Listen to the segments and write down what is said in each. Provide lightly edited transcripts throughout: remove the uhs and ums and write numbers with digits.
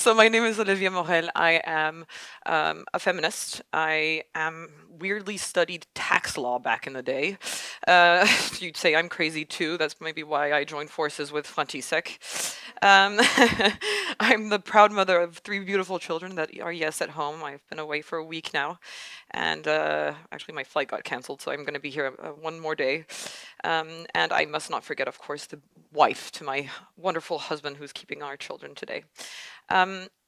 So my name is Olivia Maurel. I am a feminist. I am weirdly studied tax law back in the day. You'd say I'm crazy too. That's maybe why I joined forces with Frantisek. Um, I'm the proud mother of three beautiful children that are, yes, at home. I've been away for a week now. And actually, my flight got canceled, so I'm going to be here one more day. And I must not forget, of course, the wife to my wonderful husband who's keeping our children today.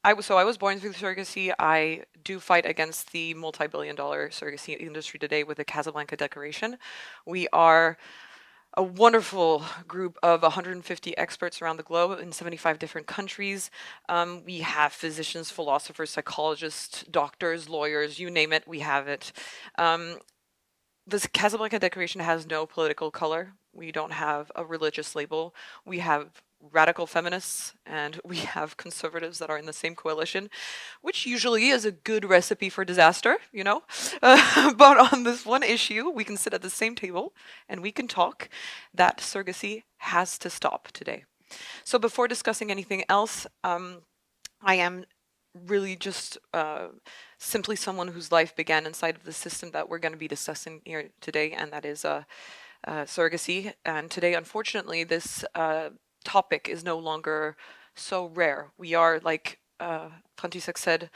I was born through surrogacy. I do fight against the multi-billion-dollar surrogacy industry today with the Casablanca Declaration. We are a wonderful group of 150 experts around the globe in 75 different countries. We have physicians, philosophers, psychologists, doctors, lawyers, you name it, we have it. This Casablanca Declaration has no political color. We don't have a religious label. We have radical feminists and we have conservatives that are in the same coalition, which usually is a good recipe for disaster, you know? But on this one issue, we can sit at the same table and we can talk that surrogacy has to stop today. So before discussing anything else, I am really just simply someone whose life began inside of the system that we're going to be discussing here today, and that is surrogacy. And today, unfortunately, this topic is no longer so rare. We are, like Frantisek said,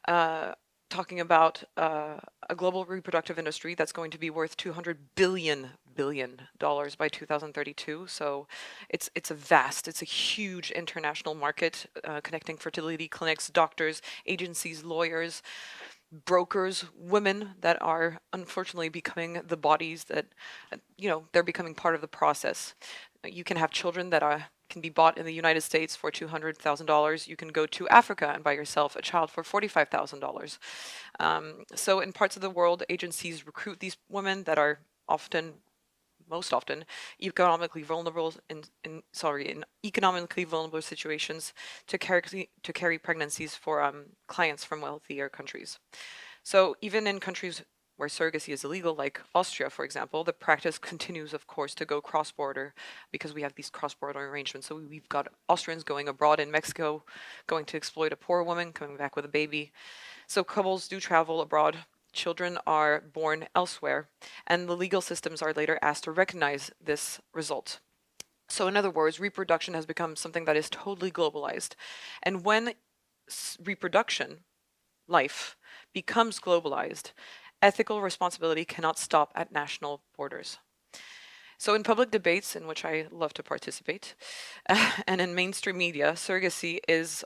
talking about a global reproductive industry that's going to be worth $200 billion by 2032. So it's a huge international market connecting fertility clinics, doctors, agencies, lawyers, brokers, women that are unfortunately becoming the bodies that, they're becoming part of the process. You can have children that can be bought in the United States for $200,000. You can go to Africa and buy yourself a child for $45,000. So in parts of the world, agencies recruit these women that are most often economically vulnerable in economically vulnerable situations to carry pregnancies for clients from wealthier countries. So even in countries where surrogacy is illegal, like Austria, for example, the practice continues, of course, to go cross-border because we have these cross-border arrangements. So we've got Austrians going abroad in Mexico, going to exploit a poor woman, coming back with a baby. So couples do travel abroad. Children are born elsewhere, and the legal systems are later asked to recognize this result. So in other words, reproduction has become something that is totally globalized. And when reproduction, life, becomes globalized, ethical responsibility cannot stop at national borders. So in public debates, in which I love to participate, and in mainstream media, surrogacy is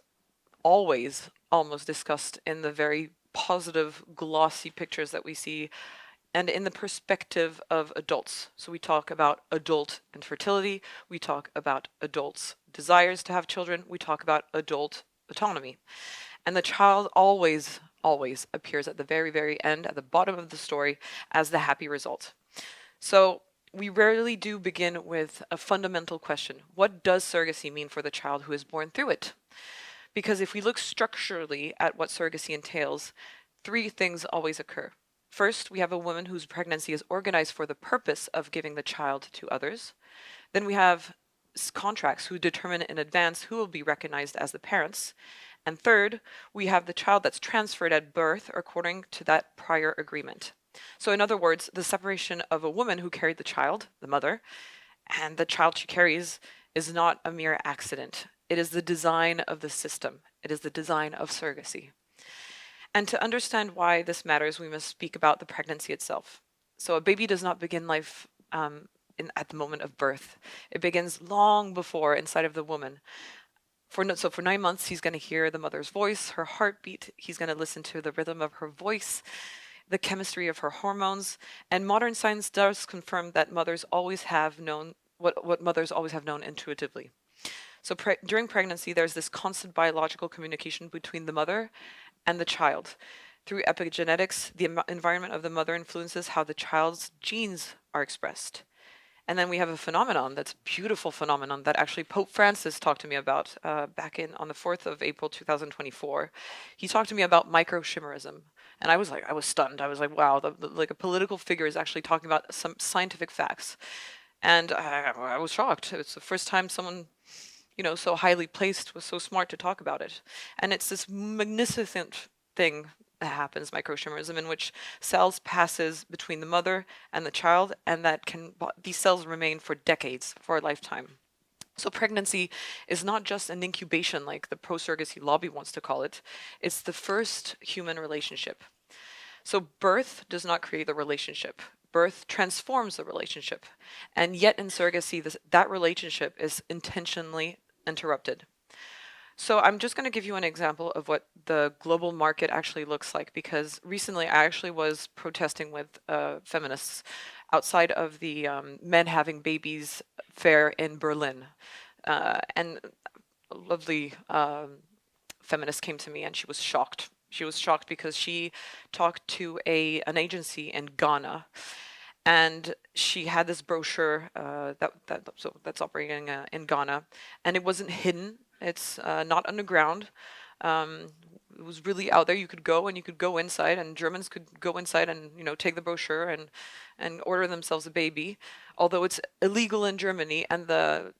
always almost discussed in the very positive, glossy pictures that we see, and in the perspective of adults. So we talk about adult infertility, we talk about adults' desires to have children, we talk about adult autonomy. And the child always appears at the very, very end, at the bottom of the story, as the happy result. So we rarely do begin with a fundamental question. What does surrogacy mean for the child who is born through it? Because if we look structurally at what surrogacy entails, three things always occur. First, we have a woman whose pregnancy is organized for the purpose of giving the child to others. Then we have contracts who determine in advance who will be recognized as the parents. And third, we have the child that's transferred at birth according to that prior agreement. So in other words, the separation of a woman who carried the child, the mother, and the child she carries is not a mere accident. It is the design of the system. It is the design of surrogacy. And to understand why this matters, we must speak about the pregnancy itself. So a baby does not begin life at the moment of birth. It begins long before inside of the woman. For 9 months, he's going to hear the mother's voice, her heartbeat. He's going to listen to the rhythm of her voice, the chemistry of her hormones. And modern science does confirm that mothers always have known what mothers always have known intuitively. So during pregnancy, there's this constant biological communication between the mother and the child. Through epigenetics, the environment of the mother influences how the child's genes are expressed. And then we have a phenomenon, that's a beautiful phenomenon that actually Pope Francis talked to me about back on the 4th of April 2024. He talked to me about microchimerism. And I was stunned. I was like, wow, like a political figure is actually talking about some scientific facts. And I was shocked. It's the first time someone so highly placed, was so smart to talk about it. And it's this magnificent thing that happens, microchimerism, in which cells passes between the mother and the child, and these cells remain for decades, for a lifetime. So pregnancy is not just an incubation like the pro-surrogacy lobby wants to call it. It's the first human relationship. So birth does not create the relationship. Birth transforms the relationship. And yet in surrogacy, that relationship is intentionally interrupted. So I'm just going to give you an example of what the global market actually looks like, because recently I actually was protesting with feminists outside of the men having babies fair in Berlin. And a lovely feminist came to me and she was shocked. She was shocked because she talked to an agency in Ghana, and she had this brochure that's operating in Ghana, and it wasn't hidden. It's not underground. Um, it was really out there. You could go and you could go inside, and Germans could go inside and take the brochure and order themselves a baby, although it's illegal in Germany, and the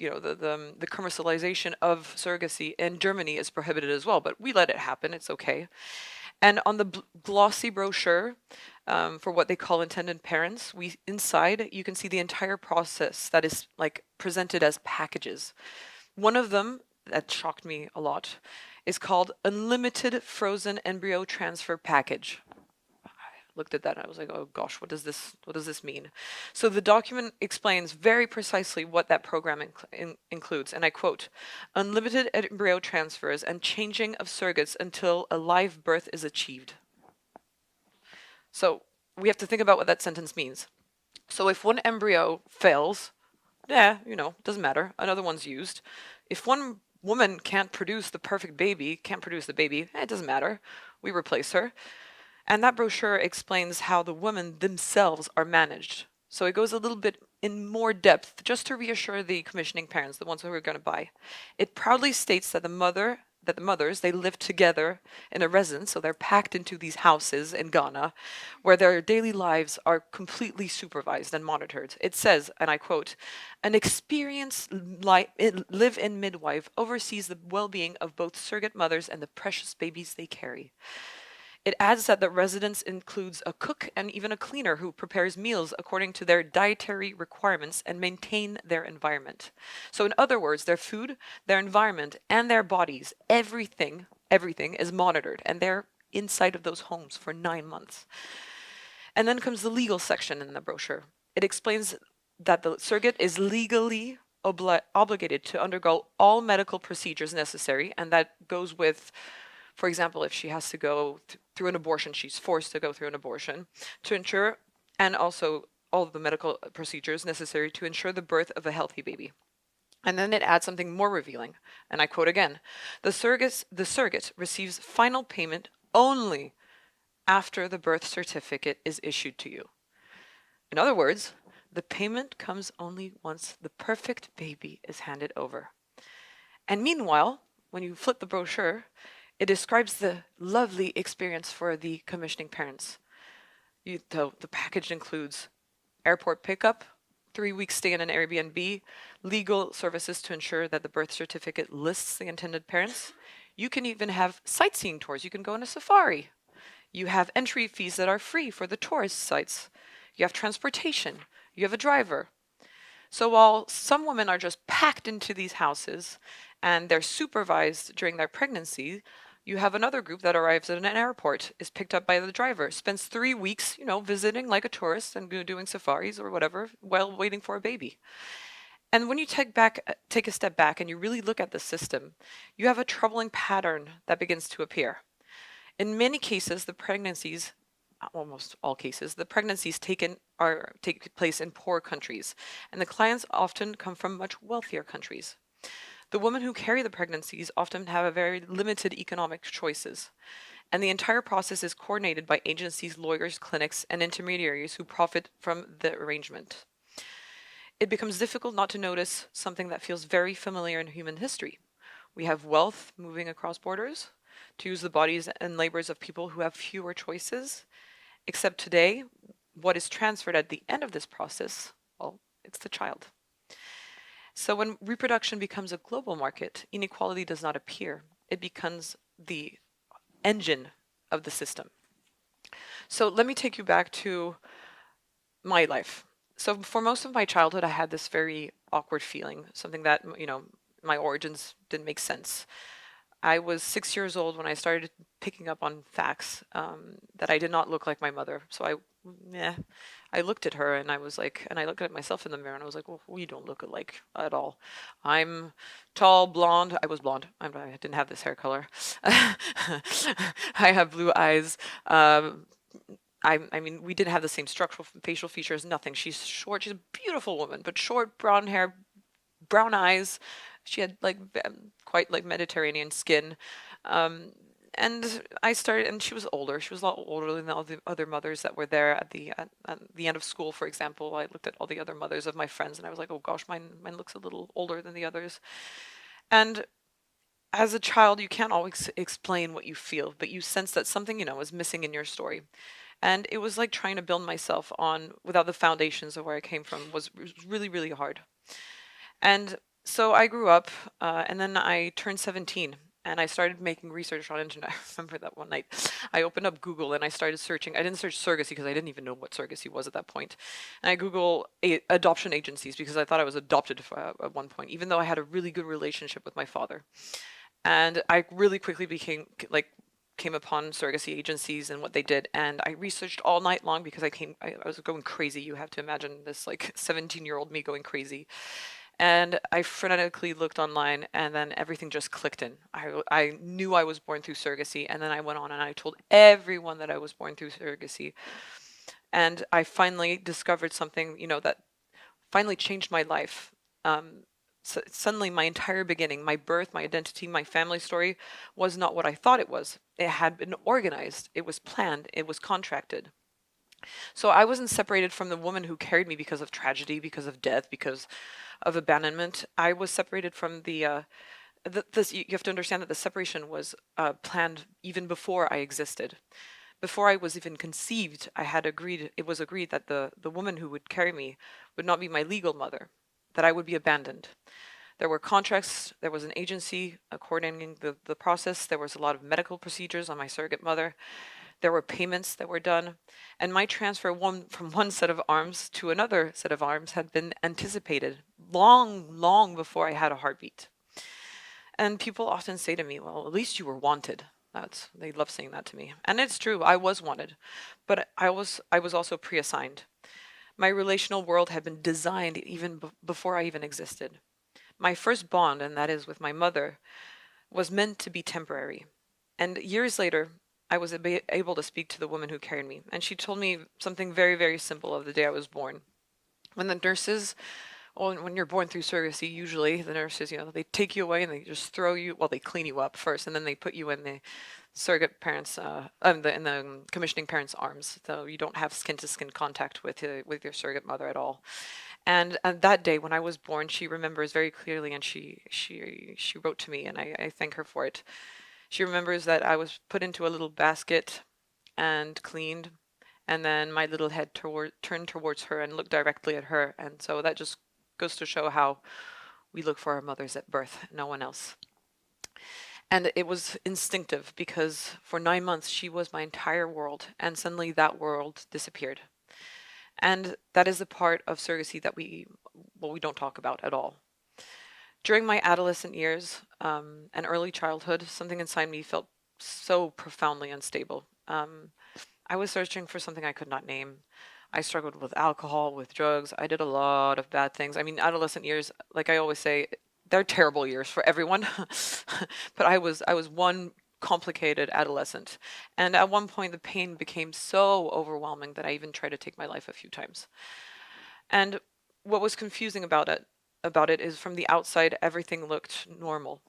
commercialization of surrogacy in Germany is prohibited as well. But we let it happen. It's okay. And on the glossy brochure, for what they call intended parents, inside you can see the entire process that is like presented as packages. One of them that shocked me a lot is called Unlimited Frozen Embryo Transfer Package. Looked at that and I was like, oh gosh, what does this mean? So the document explains very precisely what that program includes, and I quote, unlimited embryo transfers and changing of surrogates until a live birth is achieved. So we have to think about what that sentence means. So if one embryo fails, doesn't matter, another one's used. If one woman can't produce the perfect baby, it doesn't matter, we replace her. And that brochure explains how the women themselves are managed. So it goes a little bit in more depth, just to reassure the commissioning parents, the ones who are going to buy. It proudly states that the mothers, they live together in a residence, so they're packed into these houses in Ghana, where their daily lives are completely supervised and monitored. It says, and I quote, an experienced live-in midwife oversees the well-being of both surrogate mothers and the precious babies they carry. It adds that the residence includes a cook and even a cleaner who prepares meals according to their dietary requirements and maintain their environment. So in other words, their food, their environment, and their bodies, everything is monitored, and they're inside of those homes for 9 months. And then comes the legal section in the brochure. It explains that the surrogate is legally obligated to undergo all medical procedures necessary, and that goes with, for example, if she has to go through an abortion, she's forced to go through an abortion to ensure, and also all of the medical procedures necessary to ensure the birth of a healthy baby. And then it adds something more revealing, and I quote again, the surrogate receives final payment only after the birth certificate is issued to you. In other words, the payment comes only once the perfect baby is handed over. And meanwhile, when you flip the brochure, it describes the lovely experience for the commissioning parents. The package includes airport pickup, 3-week stay in an Airbnb, legal services to ensure that the birth certificate lists the intended parents. You can even have sightseeing tours. You can go on a safari. You have entry fees that are free for the tourist sites. You have transportation. You have a driver. So while some women are just packed into these houses and they're supervised during their pregnancy, you have another group that arrives at an airport, is picked up by the driver, spends 3 weeks, visiting like a tourist and doing safaris or whatever while waiting for a baby. And when you take a step back and you really look at the system, you have a troubling pattern that begins to appear. In many cases, almost all cases, the pregnancies take place in poor countries, and the clients often come from much wealthier countries. The women who carry the pregnancies often have a very limited economic choices, and the entire process is coordinated by agencies, lawyers, clinics, and intermediaries who profit from the arrangement. It becomes difficult not to notice something that feels very familiar in human history. We have wealth moving across borders to use the bodies and labors of people who have fewer choices, except today, what is transferred at the end of this process, well, it's the child. So when reproduction becomes a global market, inequality does not appear. It becomes the engine of the system. So let me take you back to my life. So for most of my childhood, I had this very awkward feeling, something that, my origins didn't make sense. I was 6 years old when I started picking up on facts that I did not look like my mother. So I looked at her and I was like, and I looked at myself in the mirror and I was like, well, we don't look alike at all. I'm tall, blonde. I was blonde. I didn't have this hair color. I have blue eyes. I mean, we didn't have the same structural facial features, nothing. She's short. She's a beautiful woman, but short, brown hair, brown eyes. She had like quite like Mediterranean skin. Um, and I started, and she was older. She was a lot older than all the other mothers that were there at the end of school, for example. I looked at all the other mothers of my friends, and I was like, oh gosh, mine looks a little older than the others. And as a child, you can't always explain what you feel, but you sense that something, is missing in your story. And it was like trying to build myself on without the foundations of where I came from was really, really hard. And so I grew up, and then I turned 17, and I started making research on internet. I remember that one night. I opened up Google and I started searching. I didn't search surrogacy because I didn't even know what surrogacy was at that point. And I Google adoption agencies because I thought I was adopted at one point, even though I had a really good relationship with my father. And I really quickly came upon surrogacy agencies and what they did, and I researched all night long because I was going crazy. You have to imagine this like 17-year-old me going crazy. And I frenetically looked online, and then everything just clicked in. I knew I was born through surrogacy, and then I went on and I told everyone that I was born through surrogacy. And I finally discovered something, that finally changed my life. So suddenly, my entire beginning, my birth, my identity, my family story was not what I thought it was. It had been organized, it was planned, it was contracted. So I wasn't separated from the woman who carried me because of tragedy, because of death, because of abandonment. I was separated from this. You have to understand that the separation was planned even before I existed. Before I was even conceived, it was agreed that the woman who would carry me would not be my legal mother, that I would be abandoned. There were contracts, there was an agency coordinating the process, there was a lot of medical procedures on my surrogate mother, there were payments that were done, and my transfer from one set of arms to another set of arms had been anticipated long, long before I had a heartbeat. And people often say to me, well, at least you were wanted. They love saying that to me. And it's true, I was wanted, but I was also pre-assigned. My relational world had been designed even before I even existed. My first bond, and that is with my mother, was meant to be temporary. And years later, I was able to speak to the woman who carried me, and she told me something very, very simple of the day I was born. When the nurses, well, when you're born through surrogacy, usually the nurses, they take you away and they just throw you, well, they clean you up first, and then they put you in the surrogate parents, in the commissioning parents' arms, so you don't have skin-to-skin contact with your surrogate mother at all. And that day when I was born, she remembers very clearly, and she wrote to me, and I thank her for it. She remembers that I was put into a little basket and cleaned, and then my little head turned towards her and looked directly at her. And so that just goes to show how we look for our mothers at birth, no one else. And it was instinctive because for 9 months she was my entire world, and suddenly that world disappeared. And that is the part of surrogacy that we don't talk about at all. During my adolescent years and early childhood, something inside me felt so profoundly unstable. I was searching for something I could not name. I struggled with alcohol, with drugs. I did a lot of bad things. I mean, adolescent years, like I always say, they're terrible years for everyone. But I was one complicated adolescent. And at one point, the pain became so overwhelming that I even tried to take my life a few times. And what was confusing about it is from the outside, everything looked normal.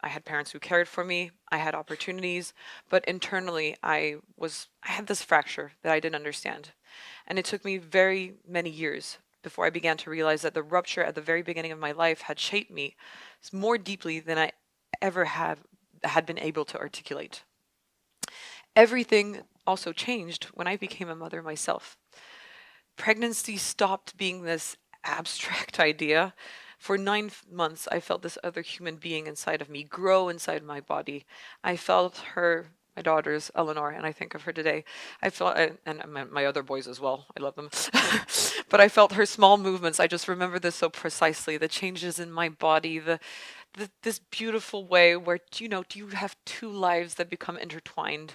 I had parents who cared for me, I had opportunities, but internally I had this fracture that I didn't understand. And it took me very many years before I began to realize that the rupture at the very beginning of my life had shaped me more deeply than I ever had been able to articulate. Everything also changed when I became a mother myself. Pregnancy stopped being this abstract idea For 9 months, I felt this other human being inside of me grow inside my body. I felt her, my daughters, Eleanor, and I think of her today. I felt, and my other boys as well. I love them. But I felt her small movements. I just remember this so precisely. The changes in my body, this beautiful way where, do you have two lives that become intertwined?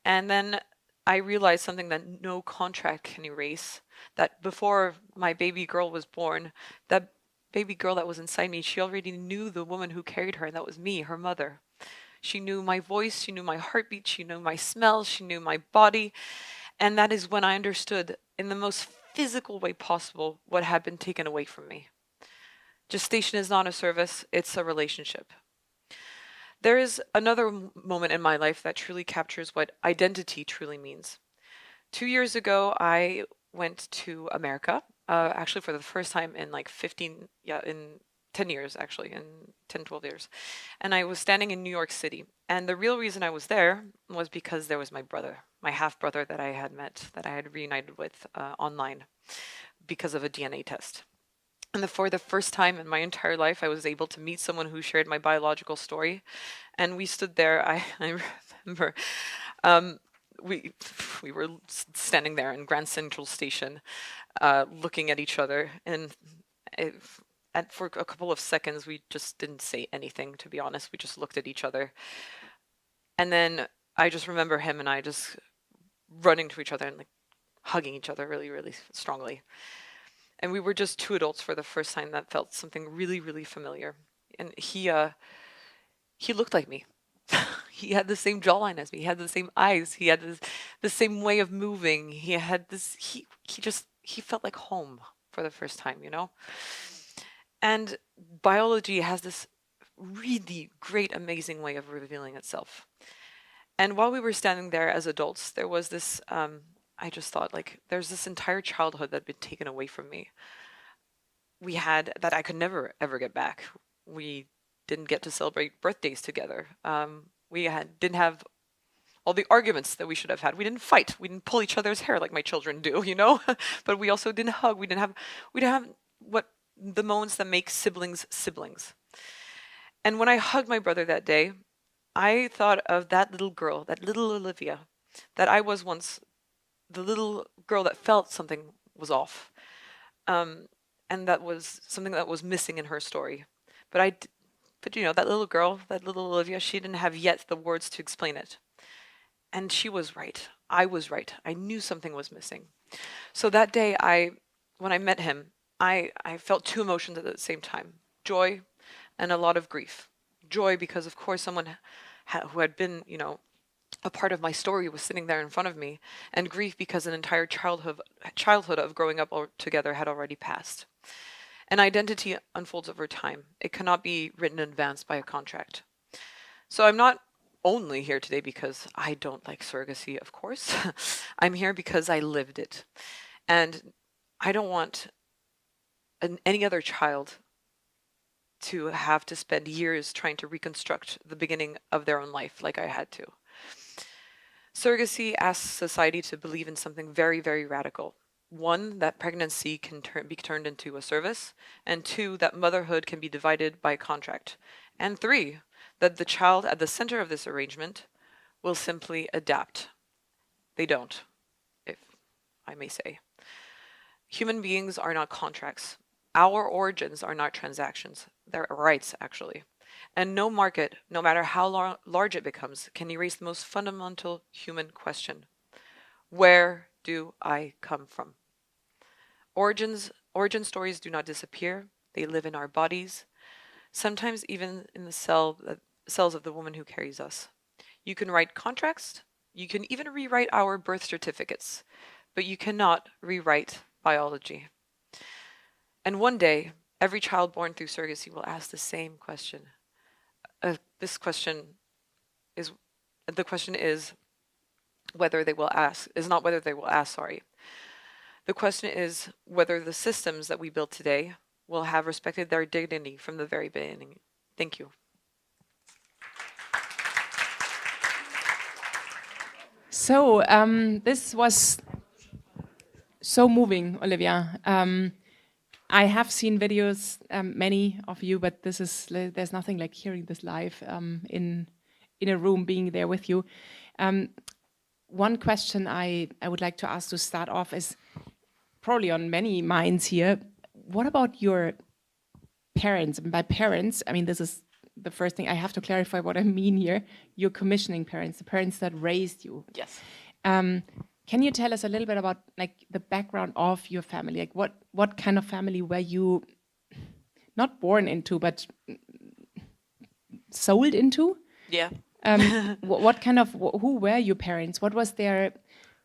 And then I realized something that no contract can erase, that before my baby girl was born, that baby girl that was inside me, she already knew the woman who carried her, and that was me, her mother. She knew my voice, she knew my heartbeat, she knew my smell, she knew my body. And that is when I understood, in the most physical way possible, what had been taken away from me. Gestation is not a service, it's a relationship. There is another moment in my life that truly captures what identity truly means. 2 years ago, I went to America, actually for the first time in like 10 years, actually, in 10, 12 years. And I was standing in New York City. And the real reason I was there was because there was my brother, my half brother that I had met, that I had reunited with online because of a DNA test. And for the first time in my entire life, I was able to meet someone who shared my biological story. And we stood there, I remember, we were standing there in Grand Central Station, looking at each other, and for a couple of seconds, we just didn't say anything, to be honest. We just looked at each other. And then I just remember him and I just running to each other and like hugging each other really, really strongly. And we were just two adults for the first time that felt something really, really familiar. And he looked like me. He had the same jawline as me. He had the same eyes. He had the same way of moving. He had this, he felt like home for the first time, And biology has this really great, amazing way of revealing itself. And while we were standing there as adults, there was this, I just thought, like, there's this entire childhood that had been taken away from me. We had, that I could never, ever get back. We didn't get to celebrate birthdays together. We didn't have all the arguments that we should have had. We didn't fight. We didn't pull each other's hair like my children do, But we also didn't hug. We didn't have what the moments that make siblings siblings. And when I hugged my brother that day, I thought of that little girl, that little Olivia, that I was once, the little girl that felt something was off, and that was something that was missing in her story. But that little girl, that little Olivia, she didn't have yet the words to explain it. And she was right. I was right. I knew something was missing. So that day, when I met him, I felt two emotions at the same time: joy and a lot of grief. Joy because, of course, someone who had been, a part of my story was sitting there in front of me, and grief because an entire childhood of growing up all together had already passed. An identity unfolds over time. It cannot be written in advance by a contract. So I'm not only here today because I don't like surrogacy, of course. I'm here because I lived it. And I don't want any other child to have to spend years trying to reconstruct the beginning of their own life like I had to. Surrogacy asks society to believe in something very, very radical. One, that pregnancy can be turned into a service, and two, that motherhood can be divided by contract, and three, that the child at the center of this arrangement will simply adapt. They don't, if I may say. Human beings are not contracts. Our origins are not transactions. They're rights, actually. And no market, no matter how large it becomes, can erase the most fundamental human question. Where do I come from? Origin stories do not disappear. They live in our bodies, sometimes even in the cells of the woman who carries us. You can write contracts. You can even rewrite our birth certificates, but you cannot rewrite biology. And one day, every child born through surrogacy will ask the same question. The question is whether they will ask, is not whether they will ask, sorry. The question is whether the systems that we build today will have respected their dignity from the very beginning. Thank you. So this was so moving, Olivia. I have seen videos, many of you, but there's nothing like hearing this live in a room, being there with you. One question I would like to ask to start off is probably on many minds here. What about your parents? And by parents, I mean, this is the first thing I have to clarify what I mean here. Your commissioning parents, the parents that raised you. Yes. Can you tell us a little bit about like the background of your family? Like what kind of family were you not born into, but sold into? Yeah. What kind of, who were your parents? What was their,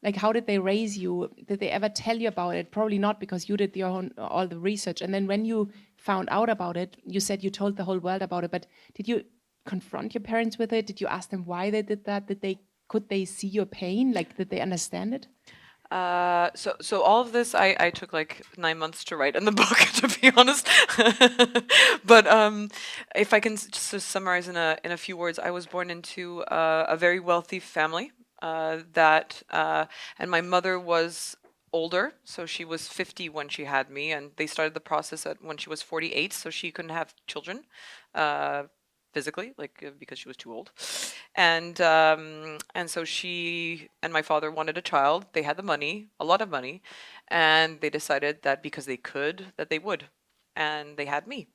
like, how did they raise you? Did they ever tell you about it? Probably not, because you did all the research. And then when you found out about it, you said you told the whole world about it, but did you confront your parents with it? Did you ask them why they did that? Could they see your pain? Like, did they understand it? So all of this I took like 9 months to write in the book, to be honest. But if I can just summarize in a few words, I was born into a very wealthy family and my mother was older, so she was 50 when she had me, and they started the process when she was 48, so she couldn't have children. Physically, because she was too old, and so she and my father wanted a child. They had the money, a lot of money, and they decided that because they could, that they would, and they had me.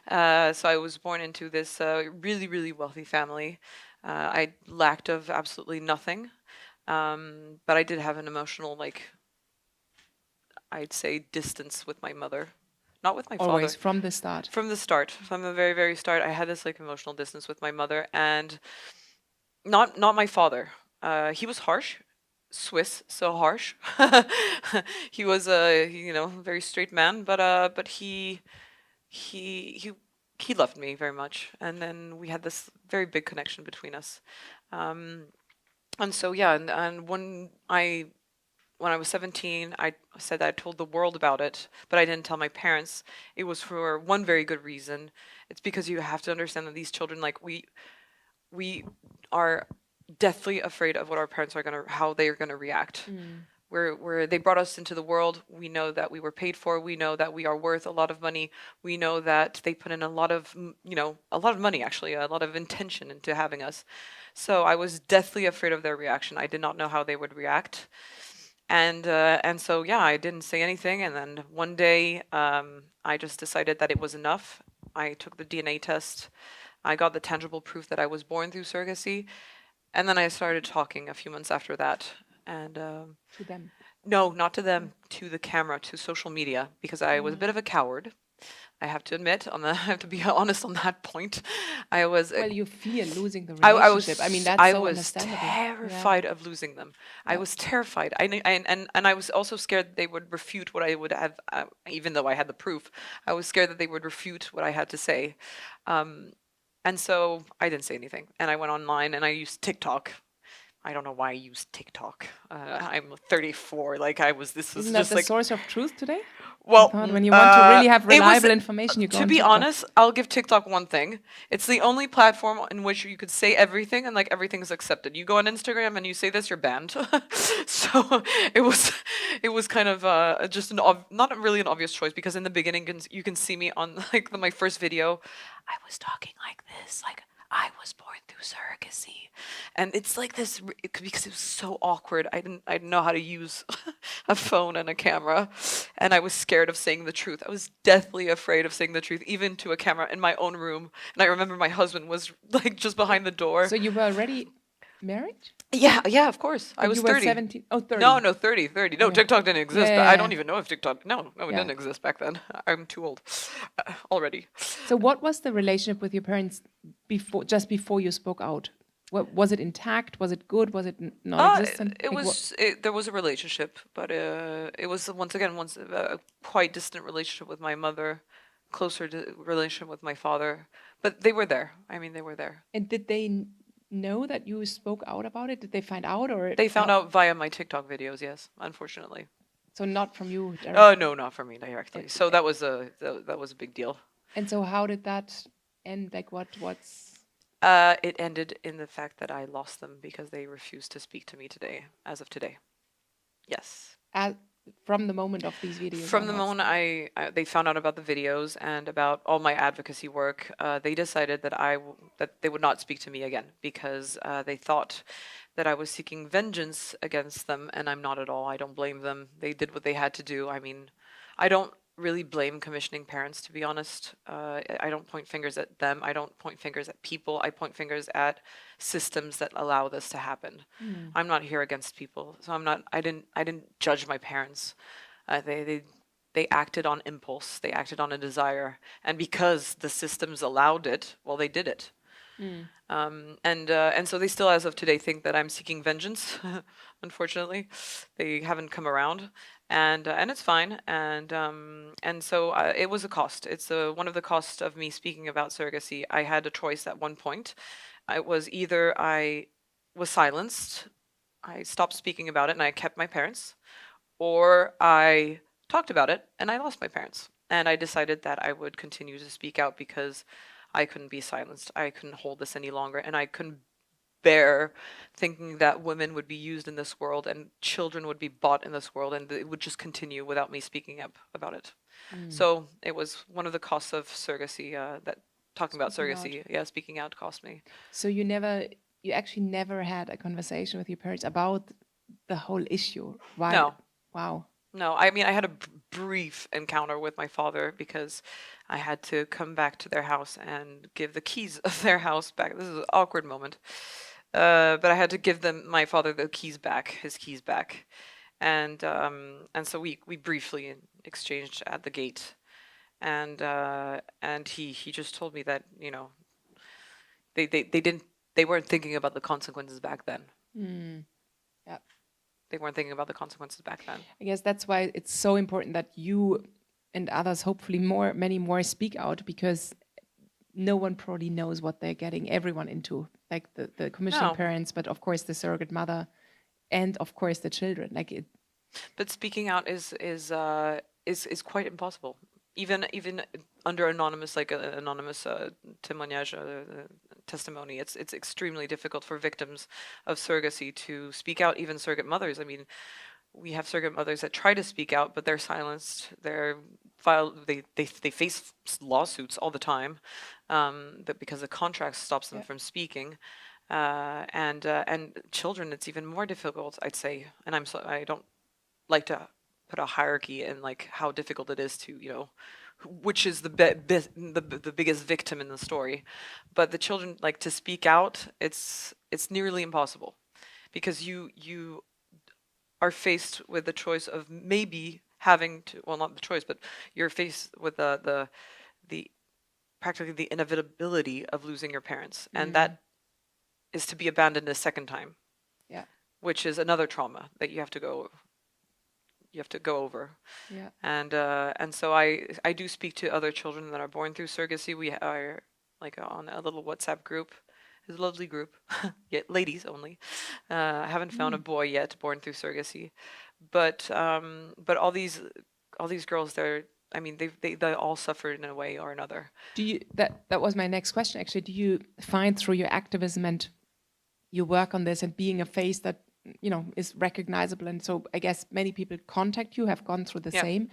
So I was born into this really, really wealthy family. I lacked of absolutely nothing, but I did have an emotional, I'd say, distance with my mother. Not with my father. Always from the start. From the start, from the very, very start, I had this emotional distance with my mother, and not my father. He was harsh, Swiss, so harsh. He was a very straight man, but he loved me very much, and then we had this very big connection between us, and so yeah, and when I was 17, I said I told the world about it, but I didn't tell my parents. It was for one very good reason. It's because you have to understand that these children, we are deathly afraid of what our parents how they are gonna react. Where they brought us into the world, we know that we were paid for. We know that we are worth a lot of money. We know that they put in a lot of money, actually, a lot of intention into having us. So I was deathly afraid of their reaction. I did not know how they would react. And so, yeah, I didn't say anything. And then one day, I just decided that it was enough. I took the DNA test. I got the tangible proof that I was born through surrogacy. And then I started talking a few months after that. And to them? No, not to them, to the camera, to social media, because I was a bit of a coward. I have to admit, I have to be honest on that point. I was. Well, you fear losing the relationship. I mean, that's so understandable. I was terrified of losing them. I was terrified. And I was also scared that they would refute what I would have, even though I had the proof. I was scared that they would refute what I had to say. And so I didn't say anything. And I went online and I used TikTok. I don't know why I used TikTok. I'm 34. Isn't that the source of truth today? Well, when you want to really have reliable information, you go on To be TikTok. honest, I'll give TikTok one thing. It's the only platform in which you could say everything and everything is accepted. You go on Instagram and you say this, you're banned. So it was kind of just not really an obvious choice, because in the beginning you can see me on my first video. I was talking like this, I was born through surrogacy, and it's this because it was so awkward. I didn't know how to use a phone and a camera, and I was scared of saying the truth. I was deathly afraid of saying the truth, even to a camera in my own room. And I remember my husband was just behind the door. So you were already married? Yeah, of course. I was you were 30. 17? Oh, 30. No, 30. No, Okay. TikTok didn't exist. Yeah, But yeah, I yeah. don't even know if TikTok. No, it didn't exist back then. I'm too old already. So what was the relationship with your parents just before you spoke out? Was it intact? Was it good? Was it non-existent? There was a relationship, but it was once again a quite distant relationship with my mother, closer to relationship with my father. But they were there. I mean, they were there. And did they know that you spoke out about it? Did they find out, or they found out via my TikTok videos? Yes, unfortunately. So not from you directly? Oh no, not from me directly. So that was a big deal. And so how did that end? What's it ended in the fact that I lost them because they refused to speak to me today, as of today. Yes. from the moment of these videos From the onwards? moment they found out about the videos and about all my advocacy work, they decided that that they would not speak to me again because they thought that I was seeking vengeance against them, and I'm not at all. I don't blame them. They did what they had to do. I mean, I don't really blame commissioning parents, to be honest. I don't point fingers at them. I don't point fingers at people. I point fingers at systems that allow this to happen. Mm. I'm not here against people, so I'm not. I didn't judge my parents. They acted on impulse. They acted on a desire, and because the systems allowed it, well, they did it. Mm. And so they still, as of today, think that I'm seeking vengeance. Unfortunately, they haven't come around, and it's fine. And so it was a cost. It's one of the costs of me speaking about surrogacy. I had a choice at one point. It was either I was silenced, I stopped speaking about it, and I kept my parents, or I talked about it and I lost my parents. And I decided that I would continue to speak out because I couldn't be silenced. I couldn't hold this any longer, and I couldn't bear thinking that women would be used in this world and children would be bought in this world, and it would just continue without me speaking up about it. Mm. So it was one of the costs of surrogacy, that talking about Speaking out. surrogacy, yeah, speaking out cost me. So you actually never had a conversation with your parents about the whole issue. Why? No, Wow. no, I mean, I had a brief encounter with my father because I had to come back to their house and give the keys of their house back. This is an awkward moment. But I had to give my father the keys back, his keys back. And so we briefly exchanged at the gate. And he just told me that, they weren't thinking about the consequences back then. Mm. Yeah. They weren't thinking about the consequences back then. I guess that's why it's so important that you and others, hopefully many more, speak out, because no one probably knows what they're getting everyone into, like the commissioning No. parents, but of course the surrogate mother, and of course the children. Like it. But speaking out is quite impossible. Even under anonymous, like an anonymous témoignage, testimony, it's extremely difficult for victims of surrogacy to speak out. Even surrogate mothers. I mean, we have surrogate mothers that try to speak out, but they're silenced. They face lawsuits all the time, but because the contract stops them Yeah. from speaking. And children, it's even more difficult, I'd say. And I don't like to put a hierarchy in like how difficult it is to, which is the biggest victim in the story. But the children, like, to speak out, it's nearly impossible because you are faced with the choice of maybe having to, well, not the choice, but you're faced with the practically the inevitability of losing your parents, and that is to be abandoned a second time. Yeah. Which is another trauma that you have to go over. Yeah. And so I do speak to other children that are born through surrogacy. We are like on a little WhatsApp group. It's a lovely group, yet ladies only. I haven't found a boy yet born through surrogacy, but all these girls, I mean, they all suffered in a way or another. Do you that was my next question actually? Do you find through your activism and your work on this and being a face that is recognizable, and so I guess many people contact you have gone through the same,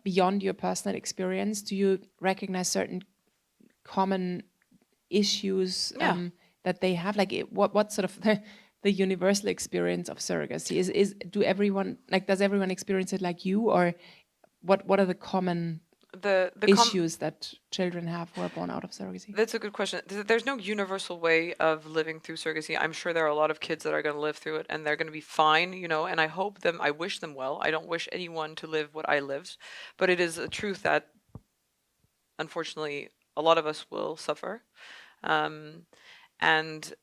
beyond your personal experience, do you recognize certain common issues that they have? Like what sort of the universal experience of surrogacy is does everyone experience it like you, or what are the common The issues that children have who are born out of surrogacy? That's a good question. There's no universal way of living through surrogacy. I'm sure there are a lot of kids that are going to live through it and they're going to be fine, and I wish them well. I don't wish anyone to live what I lived, but it is a truth that unfortunately a lot of us will suffer. And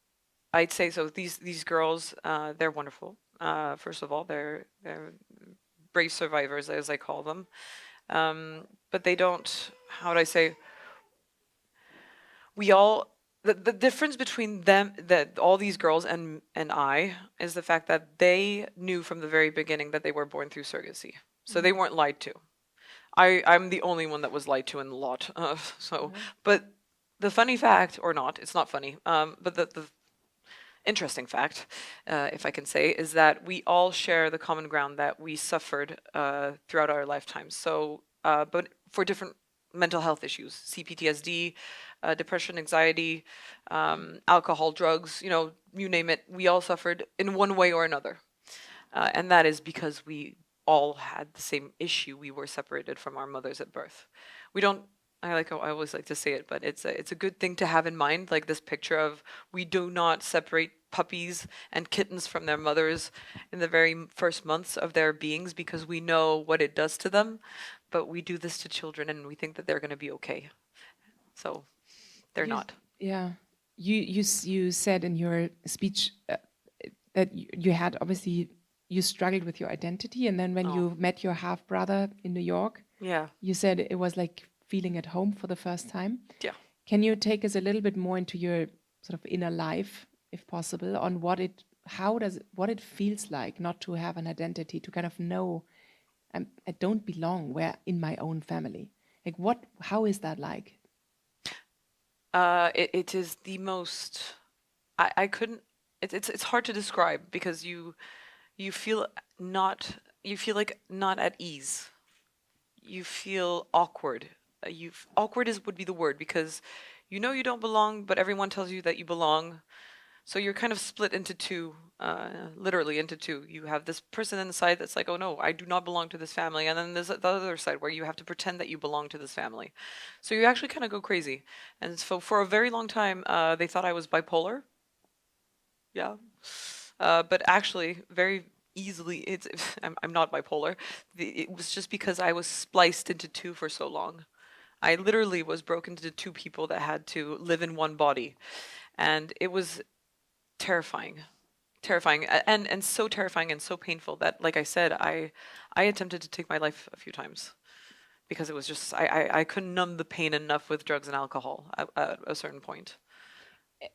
I'd say so. These girls, they're wonderful. First of all, they're brave survivors, as I call them. But they don't, how would I say, the difference between them, all these girls and I, is the fact that they knew from the very beginning that they were born through surrogacy. So they weren't lied to. I'm the only one that was lied to in the lot. But the funny fact, or not, it's not funny, but interesting fact, if I can say, is that we all share the common ground that we suffered throughout our lifetimes. So, but for different mental health issues, CPTSD, depression, anxiety, alcohol, drugs, you name it, we all suffered in one way or another. And that is because we all had the same issue. We were separated from our mothers at birth. We don't. I always like to say it, but it's a good thing to have in mind. Like this picture of we do not separate puppies and kittens from their mothers in the very first months of their beings because we know what it does to them. But we do this to children, and we think that they're going to be okay. So they're You, not. yeah, you said in your speech that you had obviously you struggled with your identity, and then when Oh, you met your half brother in New York, yeah, you said it was like feeling at home for the first time. yeah. Can you take us a little bit more into your sort of inner life, if possible, on what it feels like not to have an identity, to kind of know I don't belong where in my own family. Like how is that like? It is the most. I couldn't. It's hard to describe because you feel not. You feel like not at ease. You feel awkward. Awkward is would be the word because you don't belong, but everyone tells you that you belong. So you're kind of split into two, literally into two. You have this person inside that's like, oh no, I do not belong to this family. And then there's the other side where you have to pretend that you belong to this family. So you actually kind of go crazy. And so for a very long time, they thought I was bipolar. Yeah. But actually, very easily, I'm not bipolar. It was just because I was spliced into two for so long. I literally was broken into two people that had to live in one body. And it was terrifying. Terrifying and so terrifying and so painful that, like I said, I attempted to take my life a few times because it was just I couldn't numb the pain enough with drugs and alcohol at a certain point.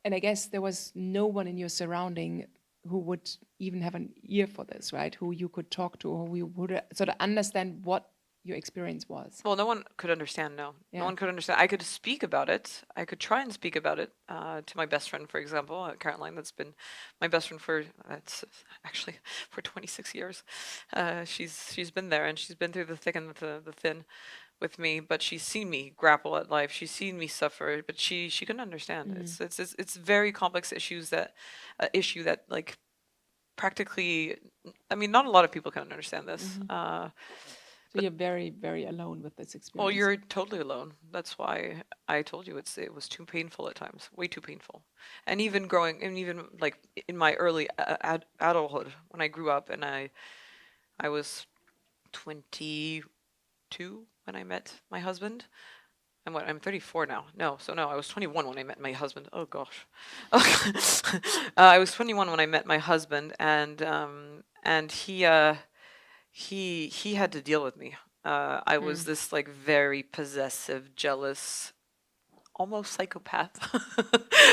And I guess there was no one in your surrounding who would even have an ear for this, right? Who you could talk to, or who would sort of understand what your experience was. Well, no one could understand. No, no Yeah. one could understand. I could speak about it. I could try and speak about it to my best friend, for example, Caroline. That's been my best friend for that's actually for 26 years. She's been there and she's been through the thick and the thin with me. But she's seen me grapple at life. She's seen me suffer. But she couldn't understand. Mm. It's very complex issues that issue that like practically. I mean, not a lot of people can understand this. Mm-hmm. So you're very, very alone with this Well, experience. you're totally alone. That's why I told you it was too painful at times, way too painful. And even growing, and even like in my early adulthood, when I grew up, and I was 22 when I met my husband. I'm 34 now. No, so no, I was 21 when I met my husband. Oh gosh, I was 21 when I met my husband, and he had to deal with me. I was Mm. this like very possessive, jealous, almost psychopath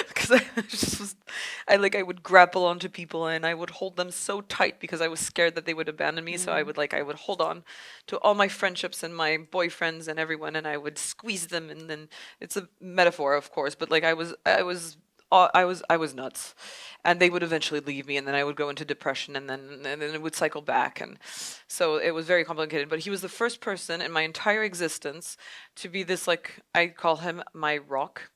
because I just was I would grapple onto people and I would hold them so tight because I was scared that they would abandon me. So Mm. I would hold on to all my friendships and my boyfriends and everyone and I would squeeze them and then it's a metaphor of course, but like I was nuts, and they would eventually leave me, and then I would go into depression, and then it would cycle back, and so it was very complicated. But he was the first person in my entire existence to be this like I call him my rock.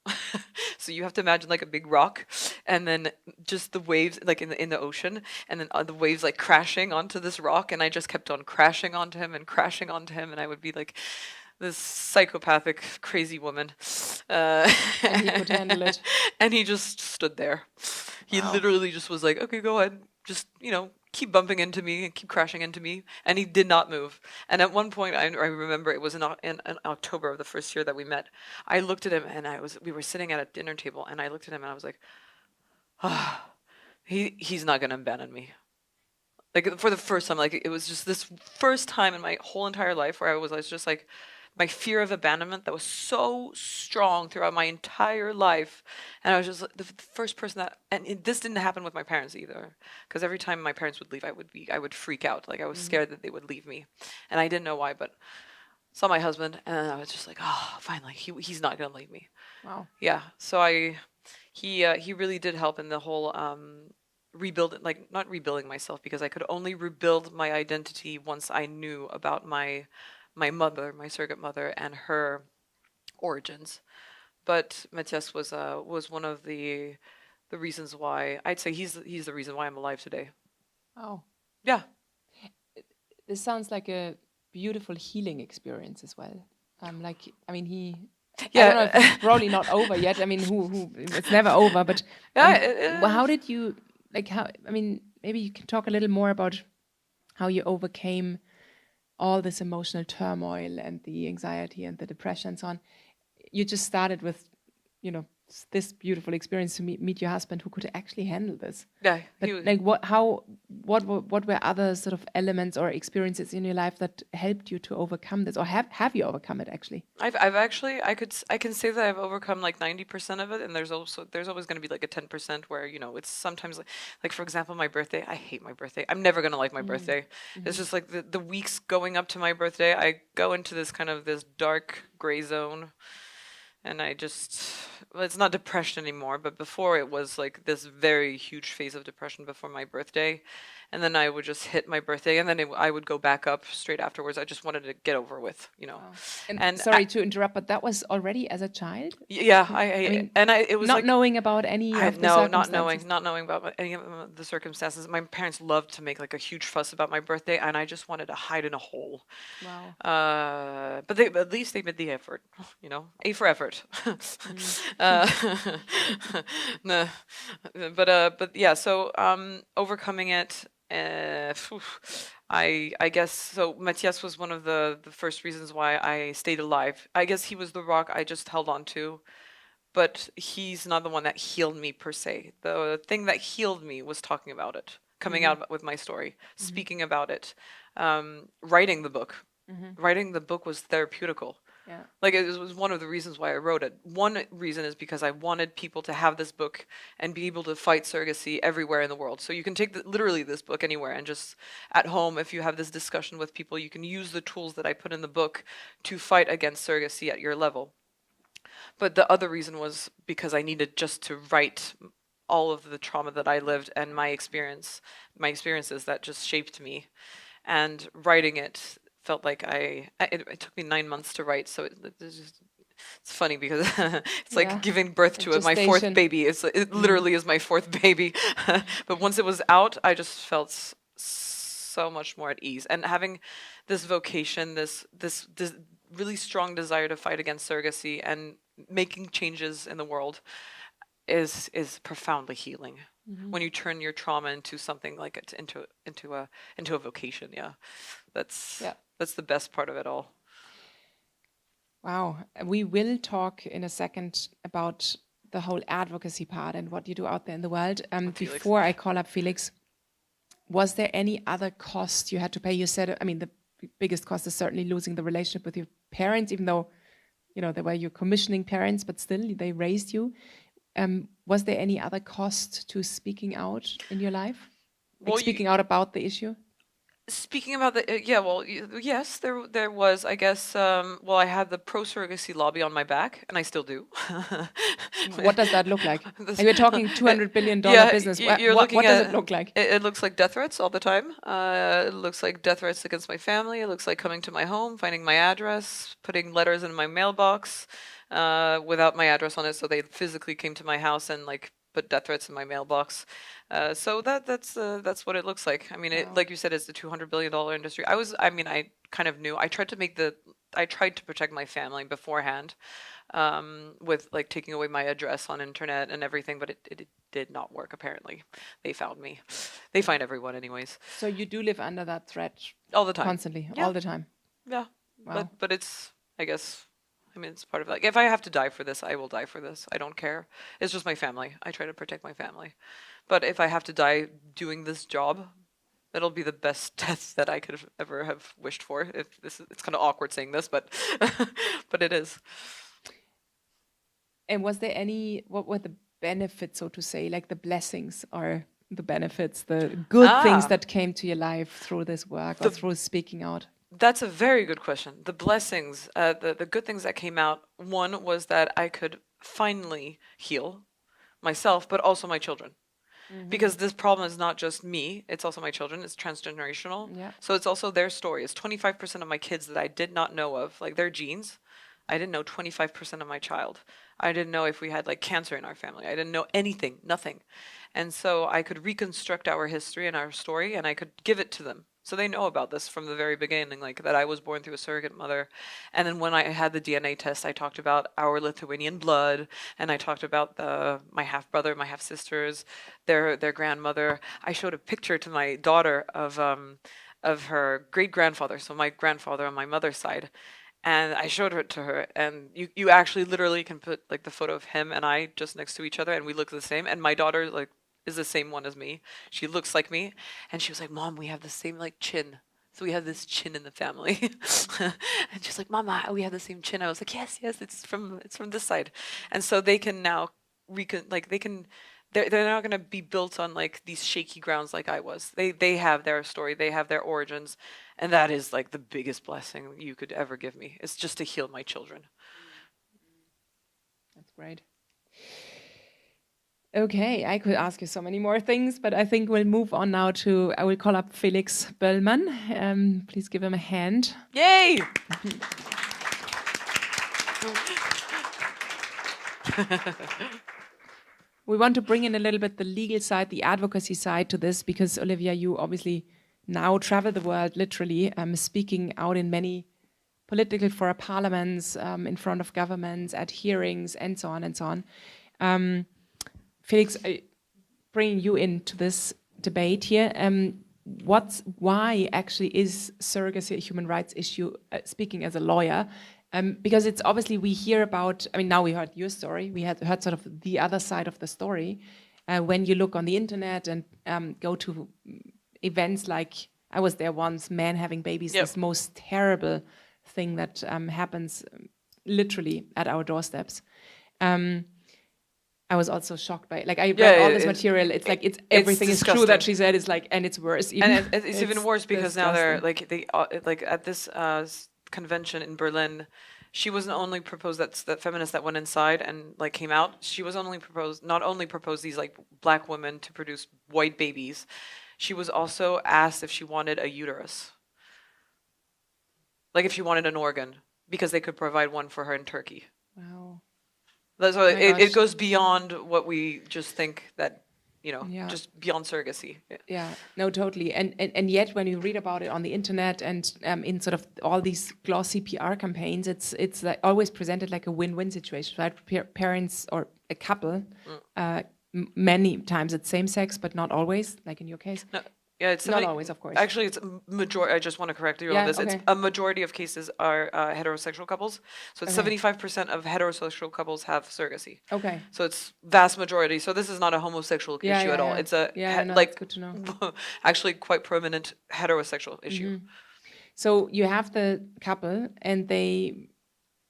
So you have to imagine like a big rock, and then just the waves like in the ocean, and then the waves like crashing onto this rock, and I just kept on crashing onto him and crashing onto him, and I would be like this psychopathic crazy woman uh, And he could handle it. and he just stood there. He Wow. literally just was like, okay, go ahead, just keep bumping into me and keep crashing into me, and he did not move. And at one point I remember it was in October of the first year that we met. I looked at him and we were sitting at a dinner table and I looked at him and I was like, ah, he's not gonna abandon me. Like for the first time, like it was just this first time in my whole entire life where I was just like my fear of abandonment that was so strong throughout my entire life, and I was just like, the first person that, and this didn't happen with my parents either, because every time my parents would leave, I would freak out, like I was Mm. scared that they would leave me, and I didn't know why, but saw my husband, and I was just like, oh, finally, he's not gonna leave me. Wow. Yeah, so He really did help in the whole rebuild, like not rebuilding myself, because I could only rebuild my identity once I knew about my mother, my surrogate mother, and her origins. But Matthias was one of the reasons why I'd say he's the reason why I'm alive today. Oh, Yeah. this sounds like a beautiful healing experience as well. Like, I mean, I don't know if it's Yeah. probably not over yet. I mean, it's never over, but Yeah. how did you, like, how, I mean, maybe you can talk a little more about how you overcame all this emotional turmoil and the anxiety and the depression and so on. You just started with, you know, this beautiful experience to meet your husband who could actually handle this. Yeah. But like, what were other sort of elements or experiences in your life that helped you to overcome this, or have you overcome it actually? I've actually I can say that I've overcome like 90% of it, and there's always going to be like a 10% where it's sometimes like for example my birthday. I hate my birthday. I'm never going to like my birthday. It's just like the weeks going up to my birthday, I go into this dark gray zone, and well, it's not depression anymore, but before it was like this very huge phase of depression before my birthday. And then I would just hit my birthday, and then I would go back up straight afterwards. I just wanted to get over with. Wow. And And sorry to interrupt, but that was already as a child? yeah, I mean, it was not like knowing about any of the no, circumstances. not knowing about any of the circumstances. My parents loved to make like a huge fuss about my birthday, and I just wanted to hide in a hole. Wow. But at least they made the effort, A for effort. uh, no, but yeah. So overcoming it. Phew, I guess so. Matthias was one of the first reasons why I stayed alive. I guess he was the rock I just held on to, but he's not the one that healed me per se. The thing that healed me was talking about it, coming out with my story, speaking about it, writing the book. Writing the book was therapeutical. Yeah. Like it was one of the reasons why I wrote it. One reason is because I wanted people to have this book and be able to fight surrogacy everywhere in the world. So you can take literally this book anywhere, and just at home, if you have this discussion with people, you can use the tools that I put in the book to fight against surrogacy at your level. But the other reason was because I needed just to write all of the trauma that I lived and my experiences that just shaped me. And writing it felt like it took me 9 months to write, so it's funny because it's like giving birth to my fourth baby. It literally is my fourth baby. But once it was out, I just felt so much more at ease. And having this vocation, this really strong desire to fight against surrogacy and making changes in the world is profoundly healing. When you turn your trauma into something like it into a vocation. Yeah, that's the best part of it all. Wow. We will talk in a second about the whole advocacy part and what you do out there in the world. Before I call up Felix, was there any other cost you had to pay? You said, I mean, the biggest cost is certainly losing the relationship with your parents, even though, they were your commissioning parents, but still they raised you. Was there any other cost to speaking out in your life? Like speaking out about the issue? Speaking about yes, there was, I guess. I had the pro surrogacy lobby on my back, and I still do. What does that look like? We're talking $200 billion business. What does it look like? It looks like death threats all the time. It looks like death threats against my family. It looks like coming to my home, finding my address, putting letters in my mailbox without my address on it, so they physically came to my house and like put death threats in my mailbox. So that's what it looks like. I mean, like you said, it's the $200 billion industry. I kind of knew. I tried to protect my family beforehand, with like taking away my address on internet and everything, but it did not work. Apparently, they found me. They find everyone, anyways. So you do live under that threat all the time, constantly, yeah. All the time. Yeah, wow. But it's, I guess. I mean, it's part of it. Like, if I have to die for this, I will die for this. I don't care. It's just my family. I try to protect my family. But if I have to die doing this job, it'll be the best death that I could ever have wished for. It's kind of awkward saying this, but but it is. And what were the benefits, so to say, like the blessings or the benefits, the good things that came to your life through this work or through speaking out? That's a very good question. The blessings, the good things that came out, one was that I could finally heal myself, but also my children. Because this problem is not just me, it's also my children, it's transgenerational. Yeah. So it's also their story. It's 25% of my kids that I did not know of, like their genes. I didn't know 25% of my child. I didn't know if we had like cancer in our family. I didn't know anything, nothing. And so I could reconstruct our history and our story and I could give it to them. So they know about this from the very beginning, like that I was born through a surrogate mother. And then when I had the DNA test, I talked about our Lithuanian blood, and I talked about my half brother, my half sisters, their grandmother. I showed a picture to my daughter of her great grandfather, so my grandfather on my mother's side. And I showed it to her, and you actually literally can put like the photo of him and I just next to each other, and we look the same. And my daughter like is the same one as me. She looks like me, and she was like, "Mom, we have the same like chin." So we have this chin in the family, and she's like, "Mama, we have the same chin." I was like, "Yes, yes, it's from this side," and so they can now they're not going to be built on like these shaky grounds like I was. They have their story, they have their origins, and that is like the biggest blessing you could ever give me. It's just to heal my children. That's great. Okay, I could ask you so many more things, but I think we'll move on now to, I will call up Felix Böllmann. Please give him a hand. Yay! We want to bring in a little bit the legal side, the advocacy side to this, because Olivia, you obviously now travel the world literally, speaking out in many political fora, parliaments, in front of governments, at hearings, and so on and so on. Felix, bringing you into this debate here, why actually is surrogacy a human rights issue, speaking as a lawyer? Because it's obviously we hear about, I mean, now we heard your story, we had heard sort of the other side of the story. When you look on the internet and go to events like, I was there once, men having babies, Yep. this most terrible thing that happens literally at our doorsteps. I was also shocked by, like, I read all this material. It's like everything is true that she said. It's like, and it's worse. Even. And it's even worse because disgusting. now they're like at this convention in Berlin, she wasn't only proposed that feminist that went inside and like came out. She was not only proposed these like black women to produce white babies. She was also asked if she wanted a uterus, like if she wanted an organ, because they could provide one for her in Turkey. Wow. So it goes beyond what we just think that, just beyond surrogacy. Yeah, no, totally. And yet when you read about it on the internet and in sort of all these glossy PR campaigns, it's like always presented like a win-win situation, right? Parents or a couple, many times it's same sex, but not always, like in your case. No. Yeah, it's not always, of course. Actually, it's a majority. I just want to correct you on this. Okay. It's a majority of cases are heterosexual couples. So it's 75% of heterosexual couples have surrogacy. Okay. So it's vast majority. So this is not a homosexual issue at all. It's a that's good to know. Actually quite prominent heterosexual issue. So you have the couple and they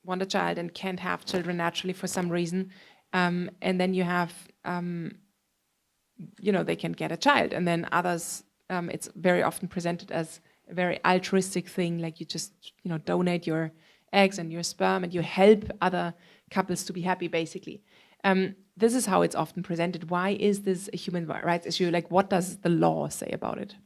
want a child and can't have children naturally for some reason, and then you have they can get a child, and then others. It's very often presented as a very altruistic thing, like you just, donate your eggs and your sperm and you help other couples to be happy, basically. This is how it's often presented. Why is this a human rights issue? Like, what does the law say about it?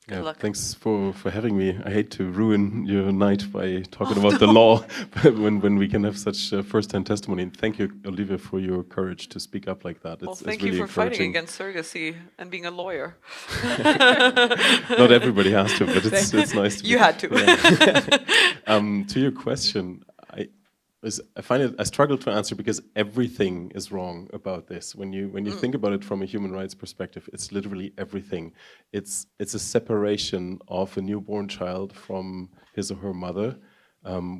Yeah, thanks for having me. I hate to ruin your night by talking about the law, but when we can have such first-hand testimony. And thank you, Olivia, for your courage to speak up like that. Thank you for fighting against surrogacy and being a lawyer. Not everybody has to, but it's nice to. You had to. Yeah. To your question, I struggle to answer because everything is wrong about this. When you think about it from a human rights perspective, it's literally everything. It's a separation of a newborn child from his or her mother.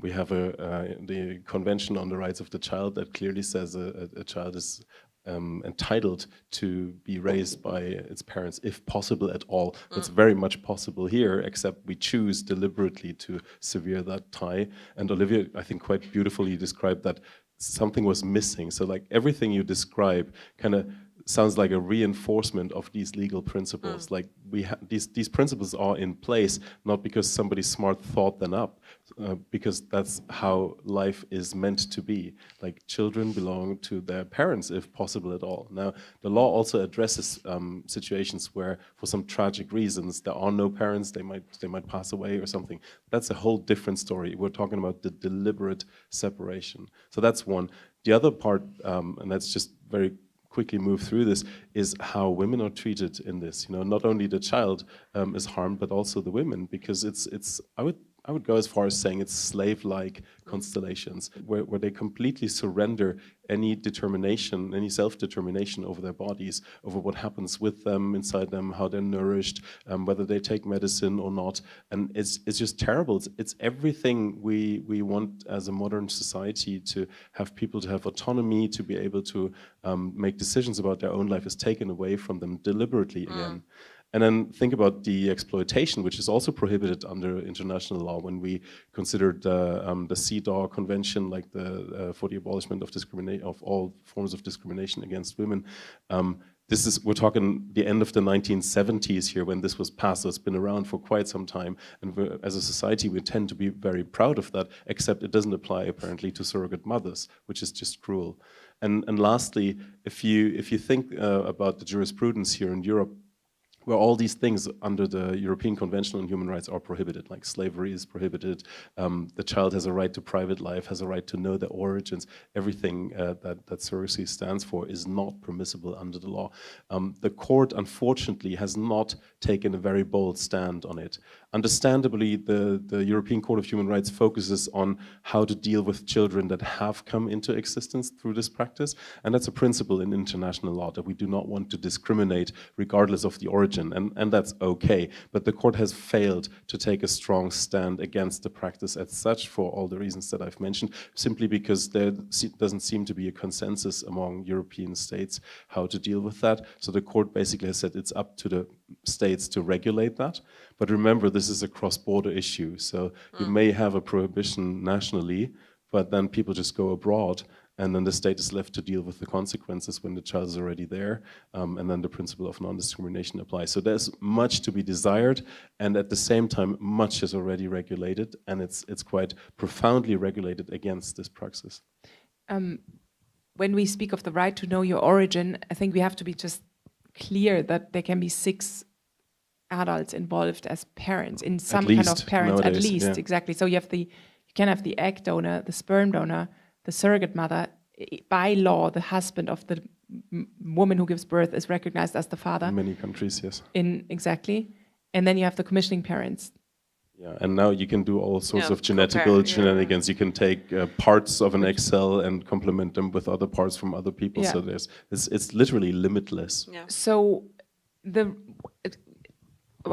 We have the Convention on the Rights of the Child that clearly says a child is entitled to be raised by its parents, if possible at all. That's very much possible here, except we choose deliberately to sever that tie. And Olivia, I think, quite beautifully described that something was missing. So like everything you describe kind of sounds like a reinforcement of these legal principles. Like these principles are in place not because somebody smart thought them up, because that's how life is meant to be. Like children belong to their parents if possible at all. Now the law also addresses situations where for some tragic reasons there are no parents, they might pass away or something. That's a whole different story. We're talking about the deliberate separation. So that's one. The other part, and that's just very quickly move through this, is how women are treated in this. You know, not only the child is harmed, but also the women, because it's I would go as far as saying it's slave-like constellations where they completely surrender any determination, any self-determination over their bodies, over what happens with them, inside them, how they're nourished, whether they take medicine or not. And it's just terrible. It's everything we want as a modern society, to have people to have autonomy, to be able to make decisions about their own life, is taken away from them deliberately again. And then think about the exploitation, which is also prohibited under international law. When we considered the CEDAW Convention, like for the abolishment of all forms of discrimination against women, we're talking the end of the 1970s here when this was passed. So it's been around for quite some time, and as a society we tend to be very proud of that. Except it doesn't apply apparently to surrogate mothers, which is just cruel. And lastly, if you think about the jurisprudence here in Europe, where all these things under the European Convention on Human Rights are prohibited, like slavery is prohibited, the child has a right to private life, has a right to know their origins, everything that surrogacy stands for is not permissible under the law. The court, unfortunately, has not taken a very bold stand on it. Understandably, the European Court of Human Rights focuses on how to deal with children that have come into existence through this practice, and that's a principle in international law, that we do not want to discriminate regardless of the origin. And that's okay, but the court has failed to take a strong stand against the practice as such for all the reasons that I've mentioned, simply because there doesn't seem to be a consensus among European states how to deal with that. So the court basically has said it's up to the states to regulate that. But remember, this is a cross-border issue, so you may have a prohibition nationally, but then people just go abroad, and then the state is left to deal with the consequences when the child is already there, and then the principle of non-discrimination applies. So there's much to be desired, and at the same time, much is already regulated, and it's quite profoundly regulated against this praxis. When we speak of the right to know your origin, I think we have to be just clear that there can be 6 adults involved as parents, in some kind of parents, nowadays, at least, yeah. exactly. So you can have the egg donor, the sperm donor, the surrogate mother. By law, the husband of the woman who gives birth is recognized as the father. In many countries, yes. Exactly. And then you have the commissioning parents. Yeah, and now you can do all sorts of shenanigans. You can take parts of an egg cell and complement them with other parts from other people. Yeah. So it's literally limitless. Yeah. So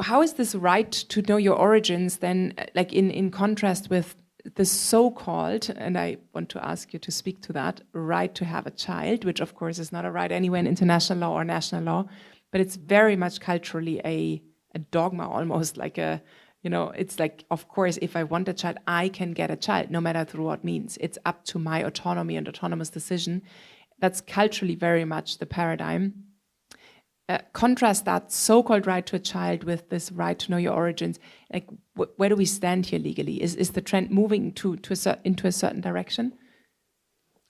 how is this right to know your origins then, like in contrast with the so-called, and I want to ask you to speak to that, right to have a child, which of course is not a right anywhere in international law or national law, but it's very much culturally a dogma, almost like it's like, of course, if I want a child, I can get a child, no matter through what means. It's up to my autonomy and autonomous decision. That's culturally very much the paradigm. Contrast that so-called right to a child with this right to know your origins. Like, where do we stand here legally? Is the trend moving into a certain direction?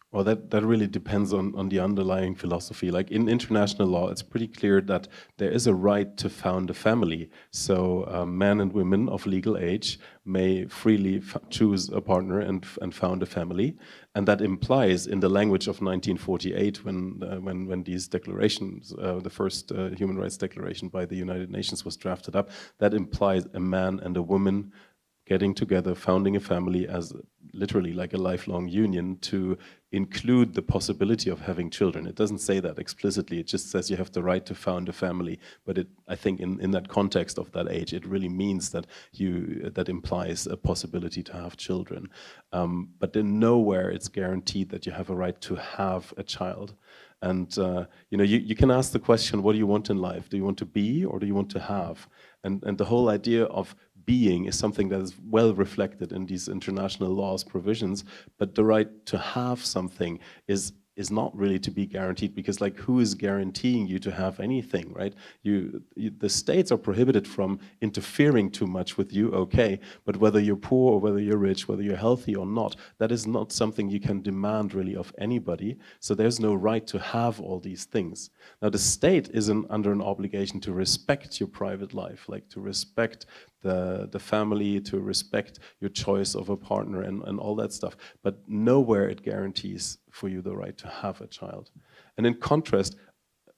Well, that really depends on the underlying philosophy. Like in international law, it's pretty clear that there is a right to found a family. So men and women of legal age may freely choose a partner and found a family. And that implies, in the language of 1948, when these declarations, the first human rights declaration by the United Nations was drafted up, that implies a man and a woman getting together, founding a family as literally like a lifelong union to include the possibility of having children. It doesn't say that explicitly, it just says you have the right to found a family. But I think in that context of that age, it really means that that implies a possibility to have children. But then nowhere it's guaranteed that you have a right to have a child. And you can ask the question, what do you want in life? Do you want to be or do you want to have? And the whole idea of being is something that is well reflected in these international laws provisions, but the right to have something is is not really to be guaranteed, because like, who is guaranteeing you to have anything, right? The states are prohibited from interfering too much with you, okay, but whether you're poor or whether you're rich, whether you're healthy or not, that is not something you can demand really of anybody. So there's no right to have all these things. Now the state is under an obligation to respect your private life, like to respect the family, to respect your choice of a partner and all that stuff. But nowhere it guarantees for you the right to have a child. And in contrast,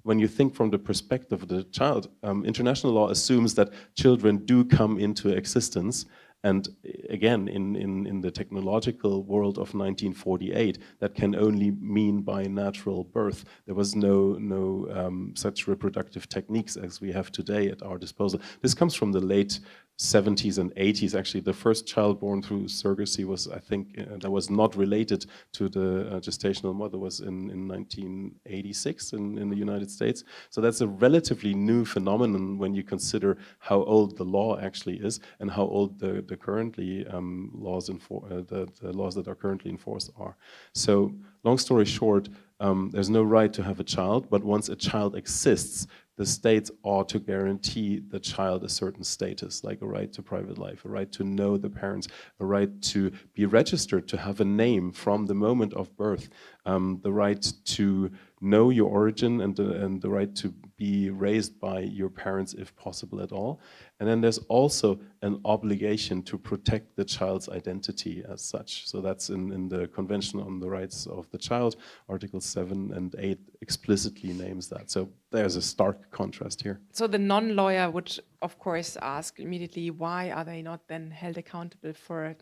when you think from the perspective of the child, international law assumes that children do come into existence. And again, in the technological world of 1948, that can only mean by natural birth. There was no such reproductive techniques as we have today at our disposal. This comes from the late 70s and 80s. Actually, the first child born through surrogacy was, I think, that was not related to the gestational mother, was in 1986 in the United States. So that's a relatively new phenomenon when you consider how old the law actually is and how old the currently laws the laws that are currently enforced are. So long story short, there's no right to have a child, but once a child exists, the states ought to guarantee the child a certain status, like a right to private life, a right to know the parents, a right to be registered, to have a name from the moment of birth, the right to know your origin, and the right to be raised by your parents if possible at all. And then there's also an obligation to protect the child's identity as such. So that's in the Convention on the Rights of the Child, Articles 7 and 8 explicitly names that. So there's a stark contrast here. So the non-lawyer would, of course, ask immediately, why are they not then held accountable for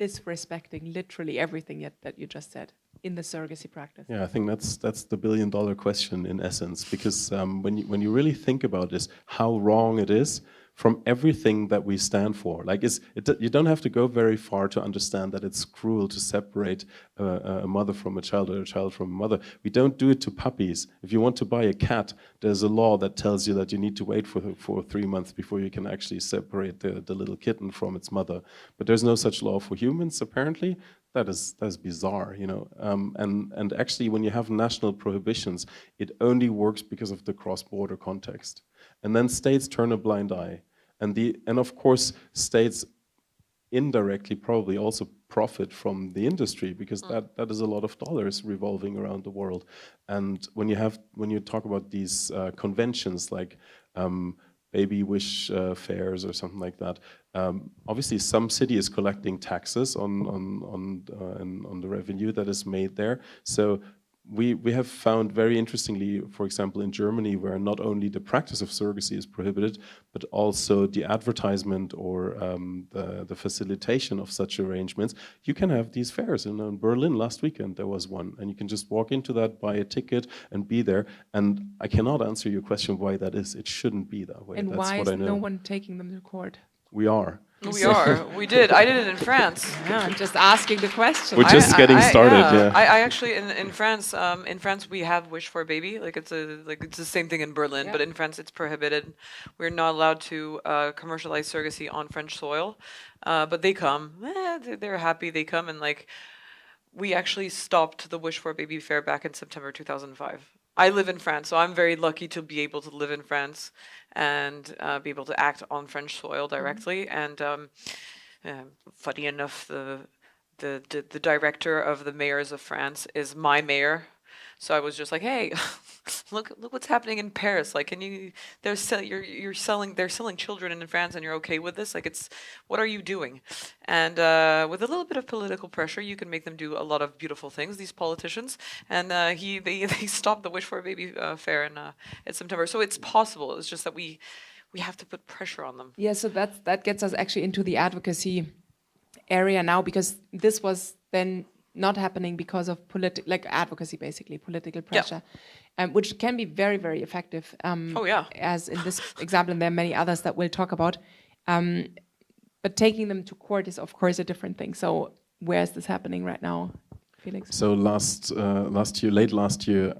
disrespecting literally everything that you just said in the surrogacy practice? Yeah, I think that's the billion-dollar question in essence, because when you really think about this, how wrong it is from everything that we stand for. Like, you don't have to go very far to understand that it's cruel to separate a mother from a child or a child from a mother. We don't do it to puppies. If you want to buy a cat, there's a law that tells you that you need to wait for 3 months before you can actually separate the little kitten from its mother. But there's no such law for humans, apparently. That's bizarre, you know. And actually, when you have national prohibitions, it only works because of the cross-border context. And then states turn a blind eye. And of course, states indirectly probably also profit from the industry, because that is a lot of dollars revolving around the world. And when you talk about these conventions like baby wish fairs or something like that, obviously some city is collecting taxes on the revenue that is made there. So we have found very interestingly, for example, in Germany, where not only the practice of surrogacy is prohibited, but also the advertisement or the facilitation of such arrangements. You can have these fairs. In Berlin last weekend there was one, and you can just walk into that, buy a ticket, and be there. And I cannot answer your question why that is. It shouldn't be that way. And that's why what is I know. no one taking them to court? We are. We are. We did. I did it in France. Yeah, I'm just asking the question. We're just getting started. Yeah. I actually in France. In France, we have wish for a baby. Like it's the same thing in Berlin, but in France it's prohibited. We're not allowed to commercialize surrogacy on French soil. But they come. They're happy. They come, and like we actually stopped the wish for a baby fair back in September 2005. I live in France, so I'm very lucky to be able to live in France and be able to act on French soil directly. And funny enough, the director of the mayors of France is my mayor. So I was just like, hey, look what's happening in Paris. Like, can you? They're selling children in France, and you're okay with this? Like, what are you doing? And with a little bit of political pressure, you can make them do a lot of beautiful things. These politicians, and they stopped the Wish for a Baby fair in September. So it's possible. It's just that we have to put pressure on them. Yeah. So that gets us actually into the advocacy area now, because this was then not happening because of advocacy, basically political pressure, which can be very, very effective. As in this example, and there are many others that we'll talk about. But taking them to court is, of course, a different thing. So where is this happening right now, Felix? So late last year,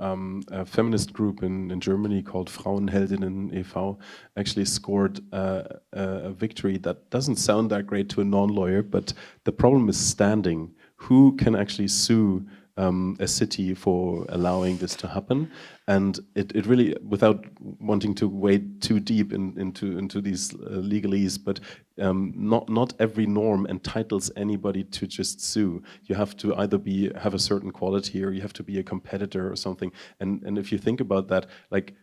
a feminist group in Germany called Frauenheldinnen e.V. actually scored a victory that doesn't sound that great to a non-lawyer, but the problem is standing. Who can actually sue a city for allowing this to happen. And it really, without wanting to wade too deep into these legalese, but not every norm entitles anybody to just sue. You have to either have a certain quality, or you have to be a competitor or something. And if you think about that, like,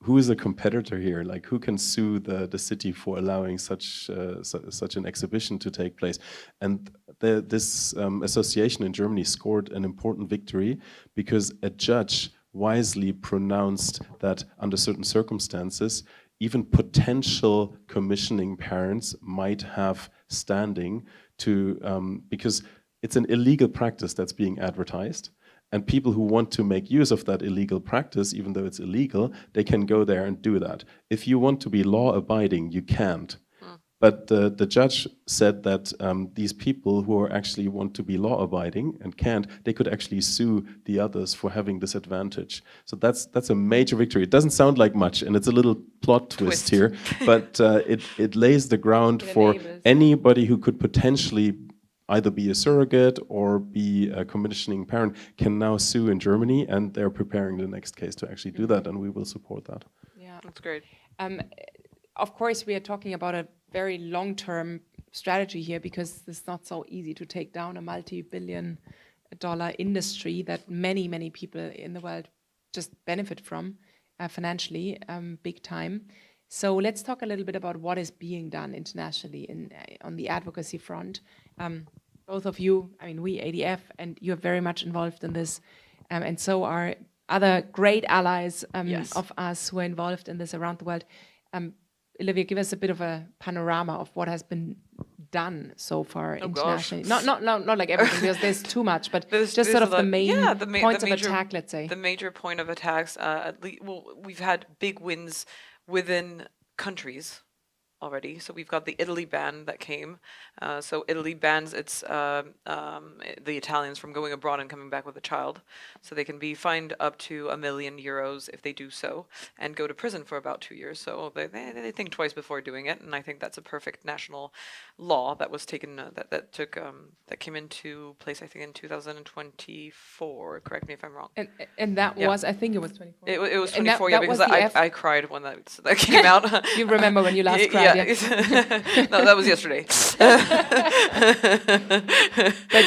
who is a competitor here? Like, who can sue the city for allowing such an exhibition to take place? And this association in Germany scored an important victory because a judge wisely pronounced that under certain circumstances, even potential commissioning parents might have standing to, because it's an illegal practice that's being advertised. And people who want to make use of that illegal practice, even though it's illegal, they can go there and do that. If you want to be law-abiding, you can't. But the judge said that these people who actually want to be law-abiding and can't, they could actually sue the others for having this advantage. So that's a major victory. It doesn't sound like much, and it's a little plot twist here, but it lays the ground for anybody who could potentially either be a surrogate or be a commissioning parent can now sue in Germany, and they're preparing the next case to actually do that, and we will support that. Yeah, that's great. Of course, we are talking about a very long-term strategy here, because it's not so easy to take down a multi-billion-dollar industry that many people in the world just benefit from financially, big time. So let's talk a little bit about what is being done internationally on the advocacy front. Both of you, I mean, we ADF, and you're very much involved in this, and so are other great allies yes. of us who are involved in this around the world. Olivia, give us a bit of a panorama of what has been done so far internationally. Not like everything, because there's too much, but just sort of the main points of attack, let's say. The major point of attacks, we've had big wins within countries already. So we've got the Italy ban that came. So Italy bans the Italians from going abroad and coming back with a child. So they can be fined up to €1 million if they do so, and go to prison for about 2 years. So they think twice before doing it. And I think that's a perfect national law that was taken, that came into place, I think, in 2024. Correct me if I'm wrong. And that was, I think it was 24. It was 24, because I cried when that came out. You remember when you last cried? Yeah. No, that was yesterday. But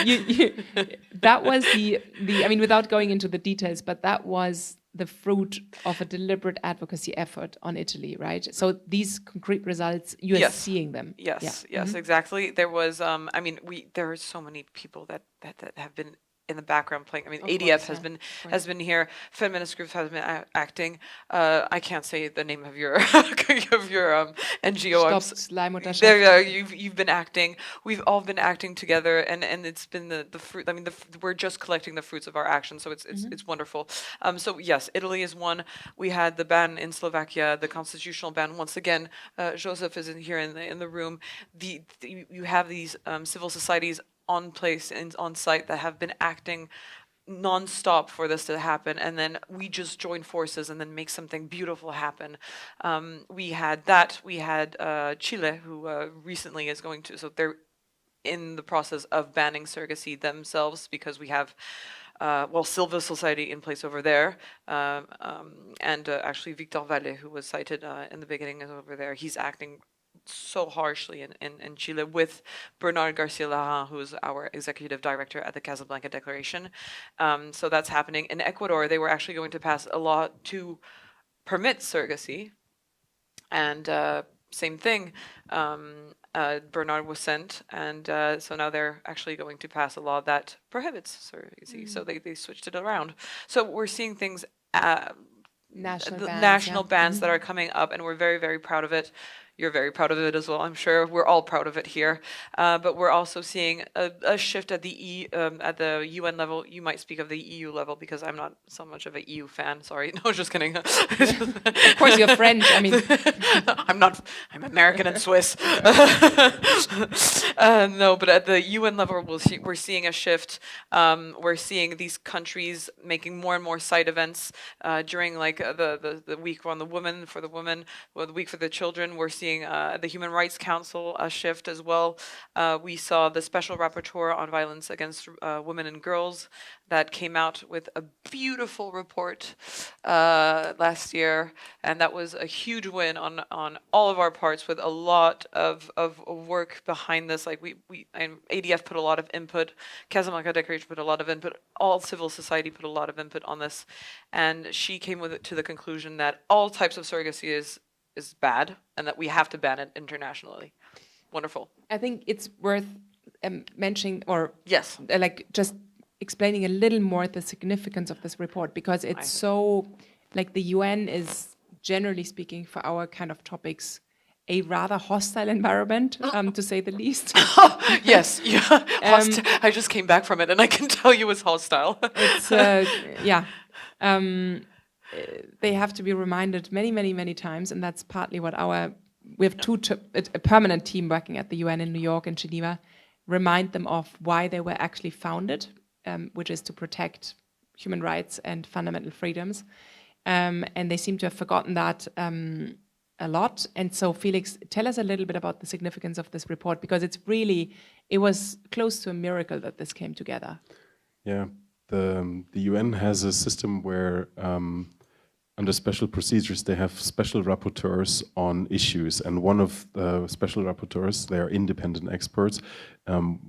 that was the I mean, without going into the details, but that was the fruit of a deliberate advocacy effort on Italy, right? So these concrete results, you are seeing them. Yes, exactly. There was, there are so many people that have been in the background playing. I mean, ADF has been here. Feminist groups have been acting. I can't say the name of your NGO. Stop You've been acting. We've all been acting together, and it's been the fruit. I mean, we're just collecting the fruits of our action. So it's wonderful. So yes, Italy is one. We had the ban in Slovakia, the constitutional ban. Once again, Joseph is here in the room. You have these civil societies on place and on site that have been acting non-stop for this to happen, and then we just join forces and then make something beautiful happen. We had Chile, who recently is going to, so they're in the process of banning surrogacy themselves, because we have civil society in place over there, and actually Victor Valle, who was cited in the beginning, is over there. He's acting so harshly in Chile with Bernard Garcia Laran, who is our executive director at the Casablanca Declaration. So that's happening. In Ecuador, they were actually going to pass a law to permit surrogacy, and same thing. Bernard was sent, and so now they're actually going to pass a law that prohibits surrogacy. So they switched it around. So we're seeing things, national bans that are coming up, and we're very, very proud of it. You're very proud of it as well, I'm sure. We're all proud of it here. But we're also seeing a shift at the UN level. You might speak of the EU level, because I'm not so much of an EU fan. Sorry. No, just kidding. Of course, you're French. I mean, I'm American and Swiss. No, but at the UN level, we're seeing a shift. We're seeing these countries making more and more side events during, like, the week on the women, or the week for the children. We're seeing seeing the Human Rights Council a shift as well. We saw the Special Rapporteur on Violence Against Women and Girls that came out with a beautiful report last year, and that was a huge win on all of our parts, with a lot of work behind this. Like and ADF put a lot of input, Casablanca Declaration put a lot of input, all civil society put a lot of input on this, and she came to the conclusion that all types of surrogacy is bad, and that we have to ban it internationally. Wonderful. I think it's worth mentioning, or yes, like just explaining a little more the significance of this report, because it's so, like, the UN is, generally speaking, for our kind of topics, a rather hostile environment, to say the least. Yes, yeah. I just came back from it, and I can tell you it's hostile. It's yeah. They have to be reminded many, many, many times, and that's partly what we have a permanent team working at the UN in New York and Geneva, remind them of why they were actually founded, which is to protect human rights and fundamental freedoms. And they seem to have forgotten that a lot. And so, Felix, tell us a little bit about the significance of this report, because it was close to a miracle that this came together. Yeah, the UN has a system where under special procedures, they have special rapporteurs on issues. And one of the special rapporteurs, they are independent experts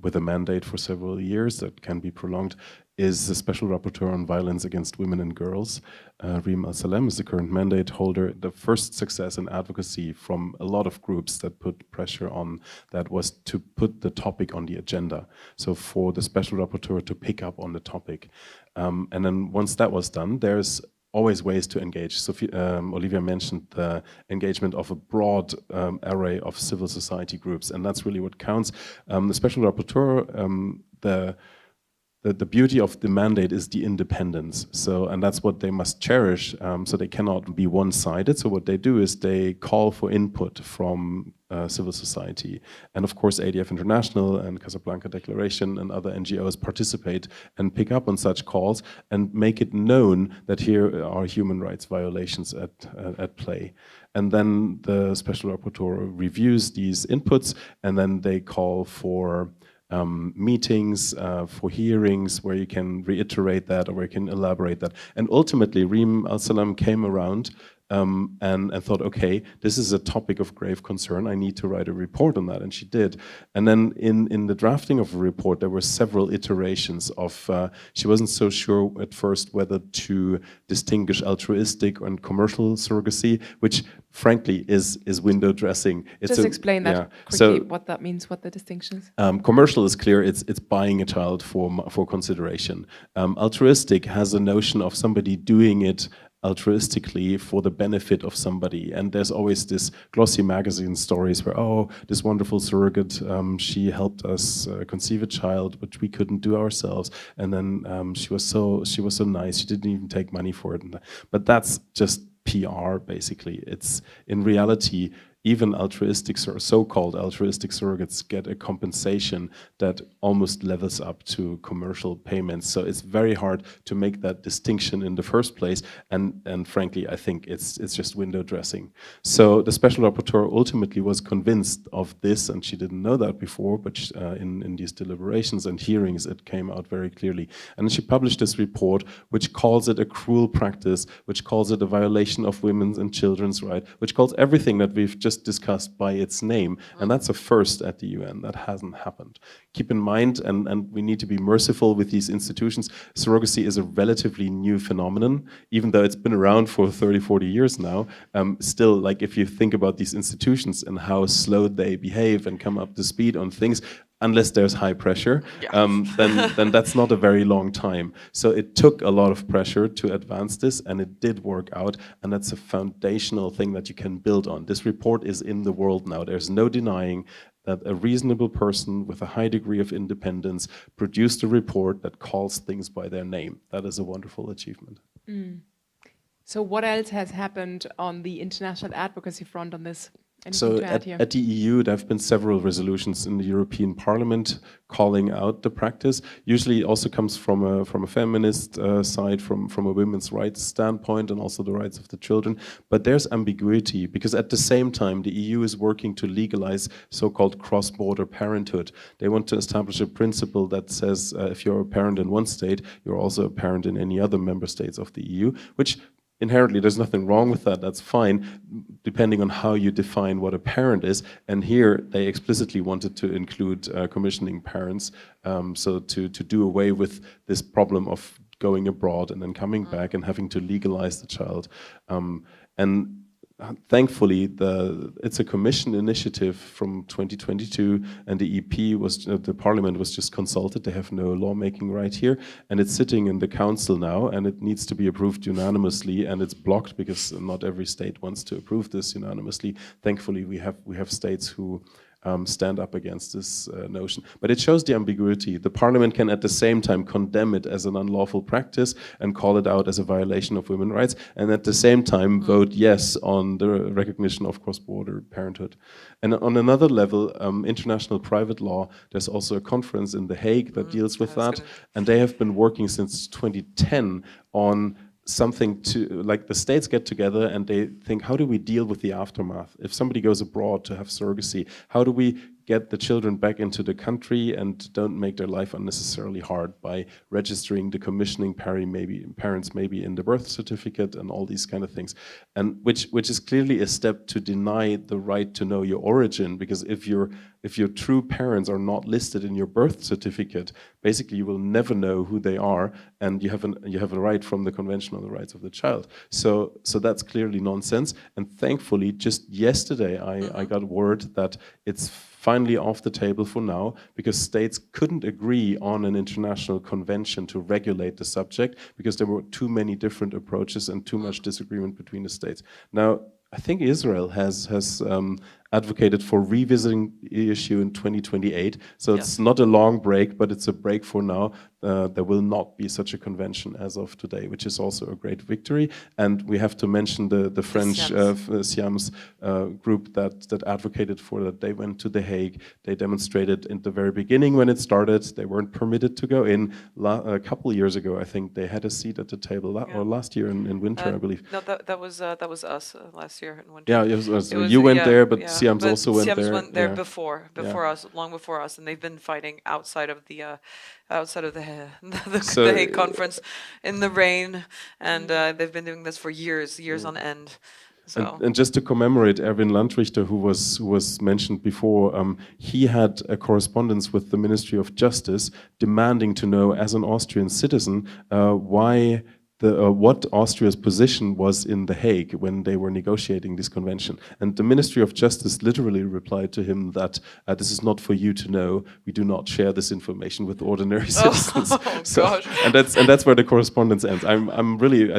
with a mandate for several years that can be prolonged, is the special rapporteur on violence against women and girls. Reem Al-Salem is the current mandate holder. The first success in advocacy from a lot of groups that put pressure on that was to put the topic on the agenda. So for the special rapporteur to pick up on the topic. And then once that was done, there's always ways to engage. Olivia mentioned the engagement of a broad array of civil society groups, and that's really what counts. The special rapporteur, the beauty of the mandate is the independence. And that's what they must cherish. So they cannot be one-sided. So what they do is they call for input from civil society. And of course, ADF International and Casablanca Declaration and other NGOs participate and pick up on such calls and make it known that here are human rights violations at play. And then the special rapporteur reviews these inputs, and then they call for meetings, for hearings where you can reiterate that or where you can elaborate that. And ultimately, Reem Al-Salem came around and thought, okay, this is a topic of grave concern. I need to write a report on that, and she did. And then in the drafting of a report, there were several iterations of, she wasn't so sure at first whether to distinguish altruistic and commercial surrogacy, which frankly is window dressing. Just explain that quickly, what that means, what the distinction is. Commercial is clear, it's buying a child for consideration. Altruistic has a notion of somebody doing it altruistically for the benefit of somebody. And there's always this glossy magazine stories where, oh, this wonderful surrogate, she helped us conceive a child, but we couldn't do ourselves. And then she was so nice, she didn't even take money for it. But that's just PR, basically. It's in reality, even altruistic, so-called altruistic surrogates get a compensation that almost levels up to commercial payments. So it's very hard to make that distinction in the first place. And frankly, I think it's just window dressing. So the special rapporteur ultimately was convinced of this, and she didn't know that before, but in these deliberations and hearings, it came out very clearly. And she published this report, which calls it a cruel practice, which calls it a violation of women's and children's rights, which calls everything that we've just discussed by its name. And that's a first at the UN. That hasn't happened. Keep in mind, and we need to be merciful with these institutions, surrogacy is a relatively new phenomenon, even though it's been around for 30, 40 years now. Still, like, if you think about these institutions and how slow they behave and come up to speed on things, unless there's high pressure, then that's not a very long time. So it took a lot of pressure to advance this, and it did work out, and that's a foundational thing that you can build on. This report is in the world now. There's no denying that a reasonable person with a high degree of independence produced a report that calls things by their name. That is a wonderful achievement. So what else has happened on the international advocacy front on this? anything So to add here? at the EU, there have been several resolutions in the European Parliament calling out the practice. Usually, it also comes from a feminist side, from a women's rights standpoint, and also the rights of the children. But there's ambiguity because at the same time, the EU is working to legalize so-called cross-border parenthood. They want to establish a principle that says if you're a parent in one state, you're also a parent in any other member states of the EU, which inherently, there's nothing wrong with that. That's fine, depending on how you define what a parent is. And here, they explicitly wanted to include commissioning parents, so to do away with this problem of going abroad and then coming back and having to legalize the child. And thankfully, it's a Commission initiative from 2022, and the EP was the Parliament was just consulted. They have no lawmaking right here, and it's sitting in the Council now, and it needs to be approved unanimously, and it's blocked because not every state wants to approve this unanimously. Thankfully, we have states who stand up against this notion. But it shows the ambiguity. The Parliament can at the same time condemn it as an unlawful practice and call it out as a violation of women's rights, and at the same time vote yes on the recognition of cross-border parenthood. And on another level, international private law, there's also a conference in The Hague that deals with that, and they have been working since 2010 on something to, like the states get together and they think, how do we deal with the aftermath? If somebody goes abroad to have surrogacy, how do we get the children back into the country and don't make their life unnecessarily hard by registering the commissioning parents maybe in the birth certificate and all these kind of things, and which is clearly a step to deny the right to know your origin, because if your true parents are not listed in your birth certificate, basically you will never know who they are, and you have a right from the Convention on the Rights of the Child. So that's clearly nonsense. And thankfully, just yesterday I got word that it's finally off the table for now, because states couldn't agree on an international convention to regulate the subject because there were too many different approaches and too much disagreement between the states. Now, I think Israel has advocated for revisiting the issue in 2028. So it's not a long break, but it's a break for now. There will not be such a convention as of today, which is also a great victory. And we have to mention the French Siams group that advocated for that. They went to The Hague. They demonstrated in the very beginning when it started. They weren't permitted to go in. A couple of years ago, I think they had a seat at the table, or last year in winter, I believe. No, that was us last year in winter. Yeah, you went there, but Siams also went there. Siams went there before us, long before us, and they've been fighting outside of the The Hague conference in the rain, and they've been doing this for years on end. So. And just to commemorate Erwin Landrichter, who was mentioned before, he had a correspondence with the Ministry of Justice demanding to know, as an Austrian citizen, why what Austria's position was in The Hague when they were negotiating this convention. And the Ministry of Justice literally replied to him that this is not for you to know. We do not share this information with ordinary citizens. Gosh. And that's where the correspondence ends. I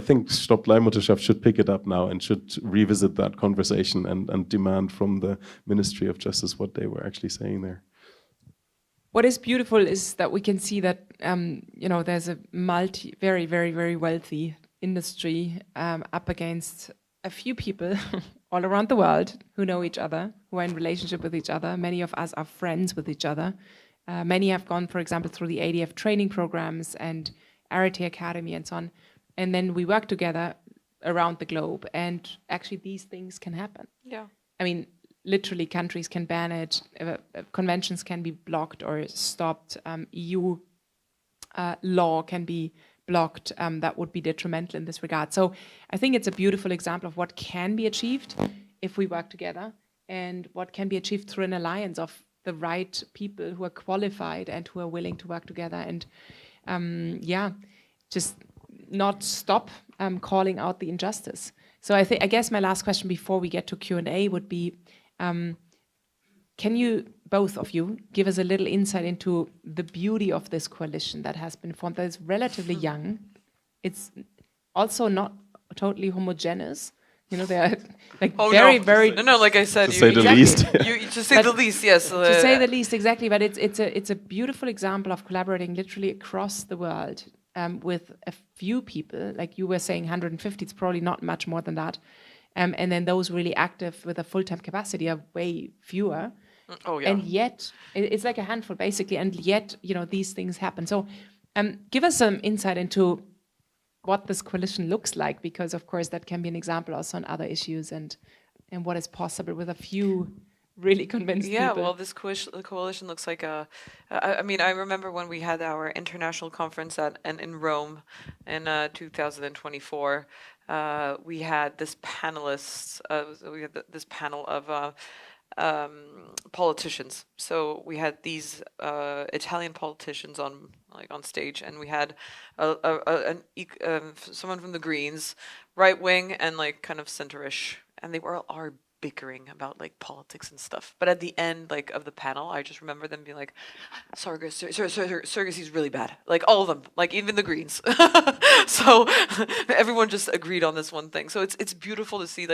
think Stopp Leihmutterschaft should pick it up now and should revisit that conversation and demand from the Ministry of Justice what they were actually saying there. What is beautiful is that we can see that there's a very, very, very wealthy industry up against a few people all around the world who know each other, who are in relationship with each other. Many of us are friends with each other. Many have gone, for example, through the ADF training programs and Arete Academy and so on. And then we work together around the globe, and actually these things can happen. Yeah. I mean, literally countries can ban it, conventions can be blocked or stopped, EU law can be blocked, that would be detrimental in this regard. So I think it's a beautiful example of what can be achieved if we work together, and what can be achieved through an alliance of the right people who are qualified and who are willing to work together, and just not stop calling out the injustice. So I guess my last question before we get to Q&A would be, can you, both of you, give us a little insight into the beauty of this coalition that has been formed, that is relatively young? It's also not totally homogeneous. They are very. No, like I said, to say the least. To say the least, yes. To say the least, exactly. But it's a beautiful example of collaborating literally across the world with a few people. Like you were saying, 150. It's probably not much more than that. And then those really active with a full-time capacity are way fewer. Oh yeah. And yet, it's like a handful basically, and yet, these things happen. So give us some insight into what this coalition looks like, because of course that can be an example also on other issues, and what is possible with a few really convinced people. Well, this coalition looks like I mean, I remember when we had our international conference in Rome in 2024. We had this panelists. We had this panel of politicians. So we had these Italian politicians on stage, and we had someone from the Greens, right wing and kind of centerish, and they were all bickering about politics and stuff. But at the end of the panel, I just remember them being like, surrogacy is really bad. All of them, even the Greens. So everyone just agreed on this one thing. So it's beautiful to see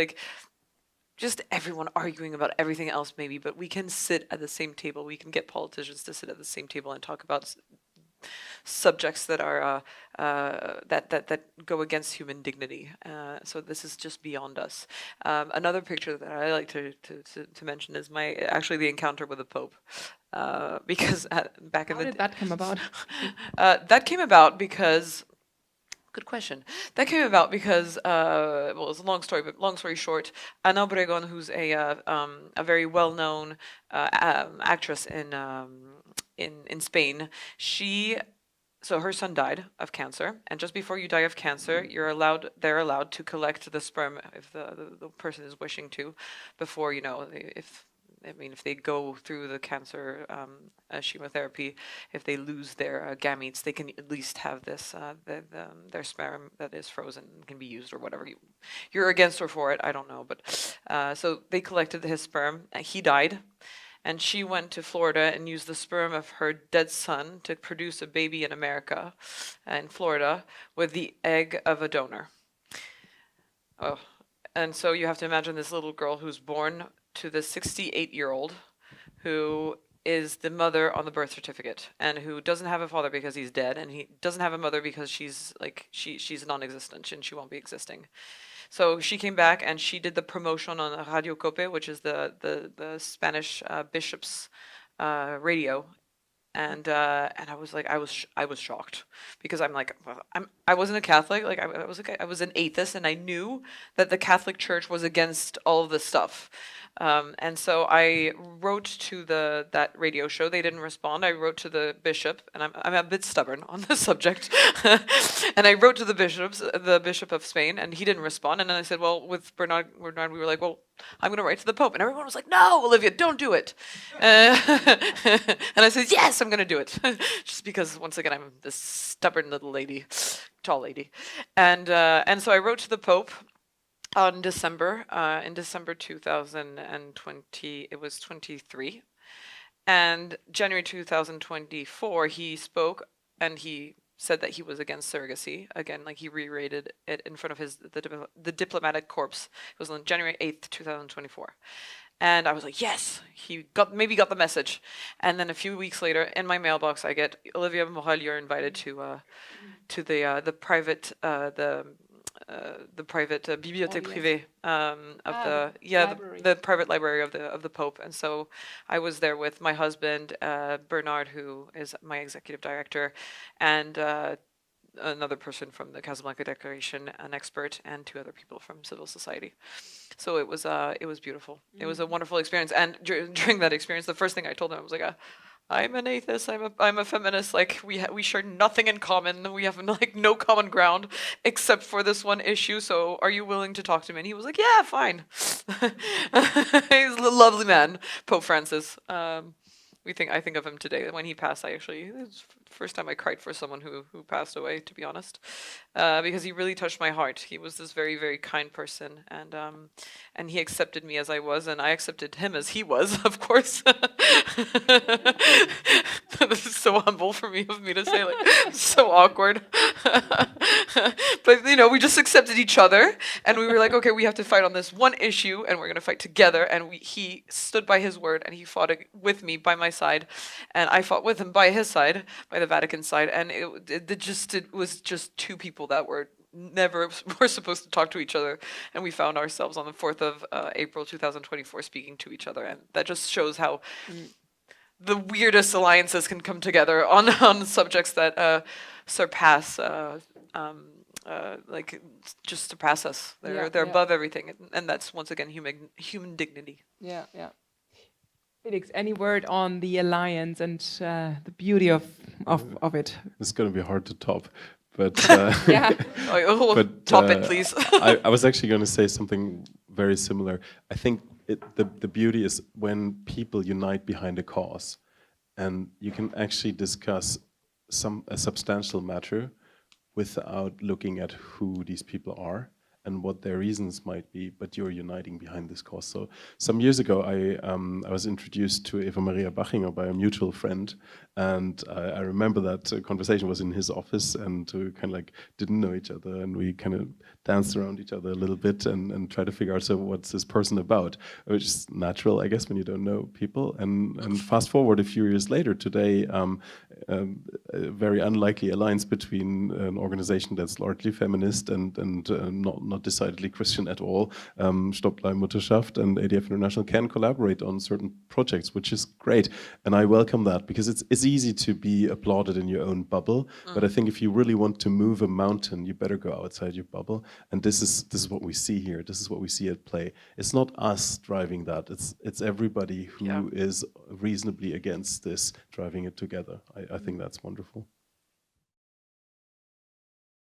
just everyone arguing about everything else maybe, but we can sit at the same table. We can get politicians to sit at the same table and talk about subjects that are that go against human dignity. So this is just beyond us. Another picture that I like to mention is actually the encounter with the Pope, because back in How did that come about? That came about because. Good question. That came about because, well, it's a long story, but long story short, Ana Obregón, who's a very well-known actress in Spain, so her son died of cancer, and just before you die of cancer, they're allowed to collect the sperm if the person is wishing to, before if they go through the cancer chemotherapy, if they lose their gametes, they can at least have this their sperm that is frozen and can be used, or whatever you're against or for it. I don't know, but so they collected his sperm. He died, and she went to Florida and used the sperm of her dead son to produce a baby in America, in Florida, with the egg of a donor. Oh, and so you have to imagine this little girl who's born to the 68-year-old who is the mother on the birth certificate, and who doesn't have a father because he's dead, and he doesn't have a mother because she's non-existent and she won't be existing. So she came back and she did the promotion on Radio Cope, which is the Spanish bishop's radio. And I was shocked, because I wasn't a Catholic, I was an atheist, and I knew that the Catholic Church was against all of this stuff. And so I wrote to that radio show. They didn't respond. I wrote to the bishop, and I'm a bit stubborn on this subject. And I wrote to the bishop of Spain, and he didn't respond. And then I said, well, with Bernard, we were like, well, I'm going to write to the Pope. And everyone was like, no, Olivia, don't do it. And I said, yes, I'm going to do it. Just because, once again, I'm this stubborn little lady, tall lady. And so I wrote to the Pope in December 2020, it was 23. And January 2024, he spoke, and he said that he was against surrogacy. Again, he reiterated it in front of the diplomatic corps. It was on January 8th, 2024. And I was like, yes, he maybe got the message. And then a few weeks later, in my mailbox, I get, Olivia Maurel, you're invited to the private bibliothèque privée the private library of the Pope. And so I was there with my husband, Bernard, who is my executive director, and another person from the Casablanca Declaration, an expert, and 2 other people from civil society. So it was beautiful. It was a wonderful experience. And during that experience, the first thing I told him, I was like, I'm an atheist. I'm a feminist. We share nothing in common. We have no common ground except for this one issue. So are you willing to talk to me? And he was like, yeah, fine. He's a lovely man, Pope Francis. I think of him today. When he passed, it was the first time I cried for someone who passed away, to be honest, because he really touched my heart. He was this very, very kind person, and he accepted me as I was, and I accepted him as he was, of course. This is so humble of me to say, so awkward. But we just accepted each other, and we were like, okay, we have to fight on this one issue, and we're gonna fight together. And he stood by his word, and he fought with me by my side, and I fought with him by his side, by the Vatican side, and it was just 2 people that were never were supposed to talk to each other, and we found ourselves on the 4th of April 2024 speaking to each other, and that just shows how the weirdest alliances can come together on subjects that surpass like just surpass us. They're above everything, and that's once again human dignity. Yeah, yeah. Felix, any word on the alliance and the beauty of it? It's going to be hard to top, but Yeah. But, top it, please. I was actually going to say something very similar. I think the beauty is when people unite behind a cause, and you can actually discuss a substantial matter without looking at who these people are and what their reasons might be, but you're uniting behind this cause. So some years ago, I was introduced to Eva Maria Bachinger by a mutual friend, and I remember that conversation was in his office, and we kind of like didn't know each other, and we kind of danced around each other a little bit and tried to figure out, so what's this person about, which is natural, I guess, when you don't know people. And fast forward a few years later, today, a very unlikely alliance between an organization that's largely feminist and not decidedly Christian at all, Stopp Leihmutterschaft and ADF International can collaborate on certain projects, which is great. And I welcome that, because it's easy to be applauded in your own bubble, but I think if you really want to move a mountain, you better go outside your bubble. And this is what we see here. This is what we see at play. It's not us driving that. It's everybody who is reasonably against this driving it together. I think that's wonderful.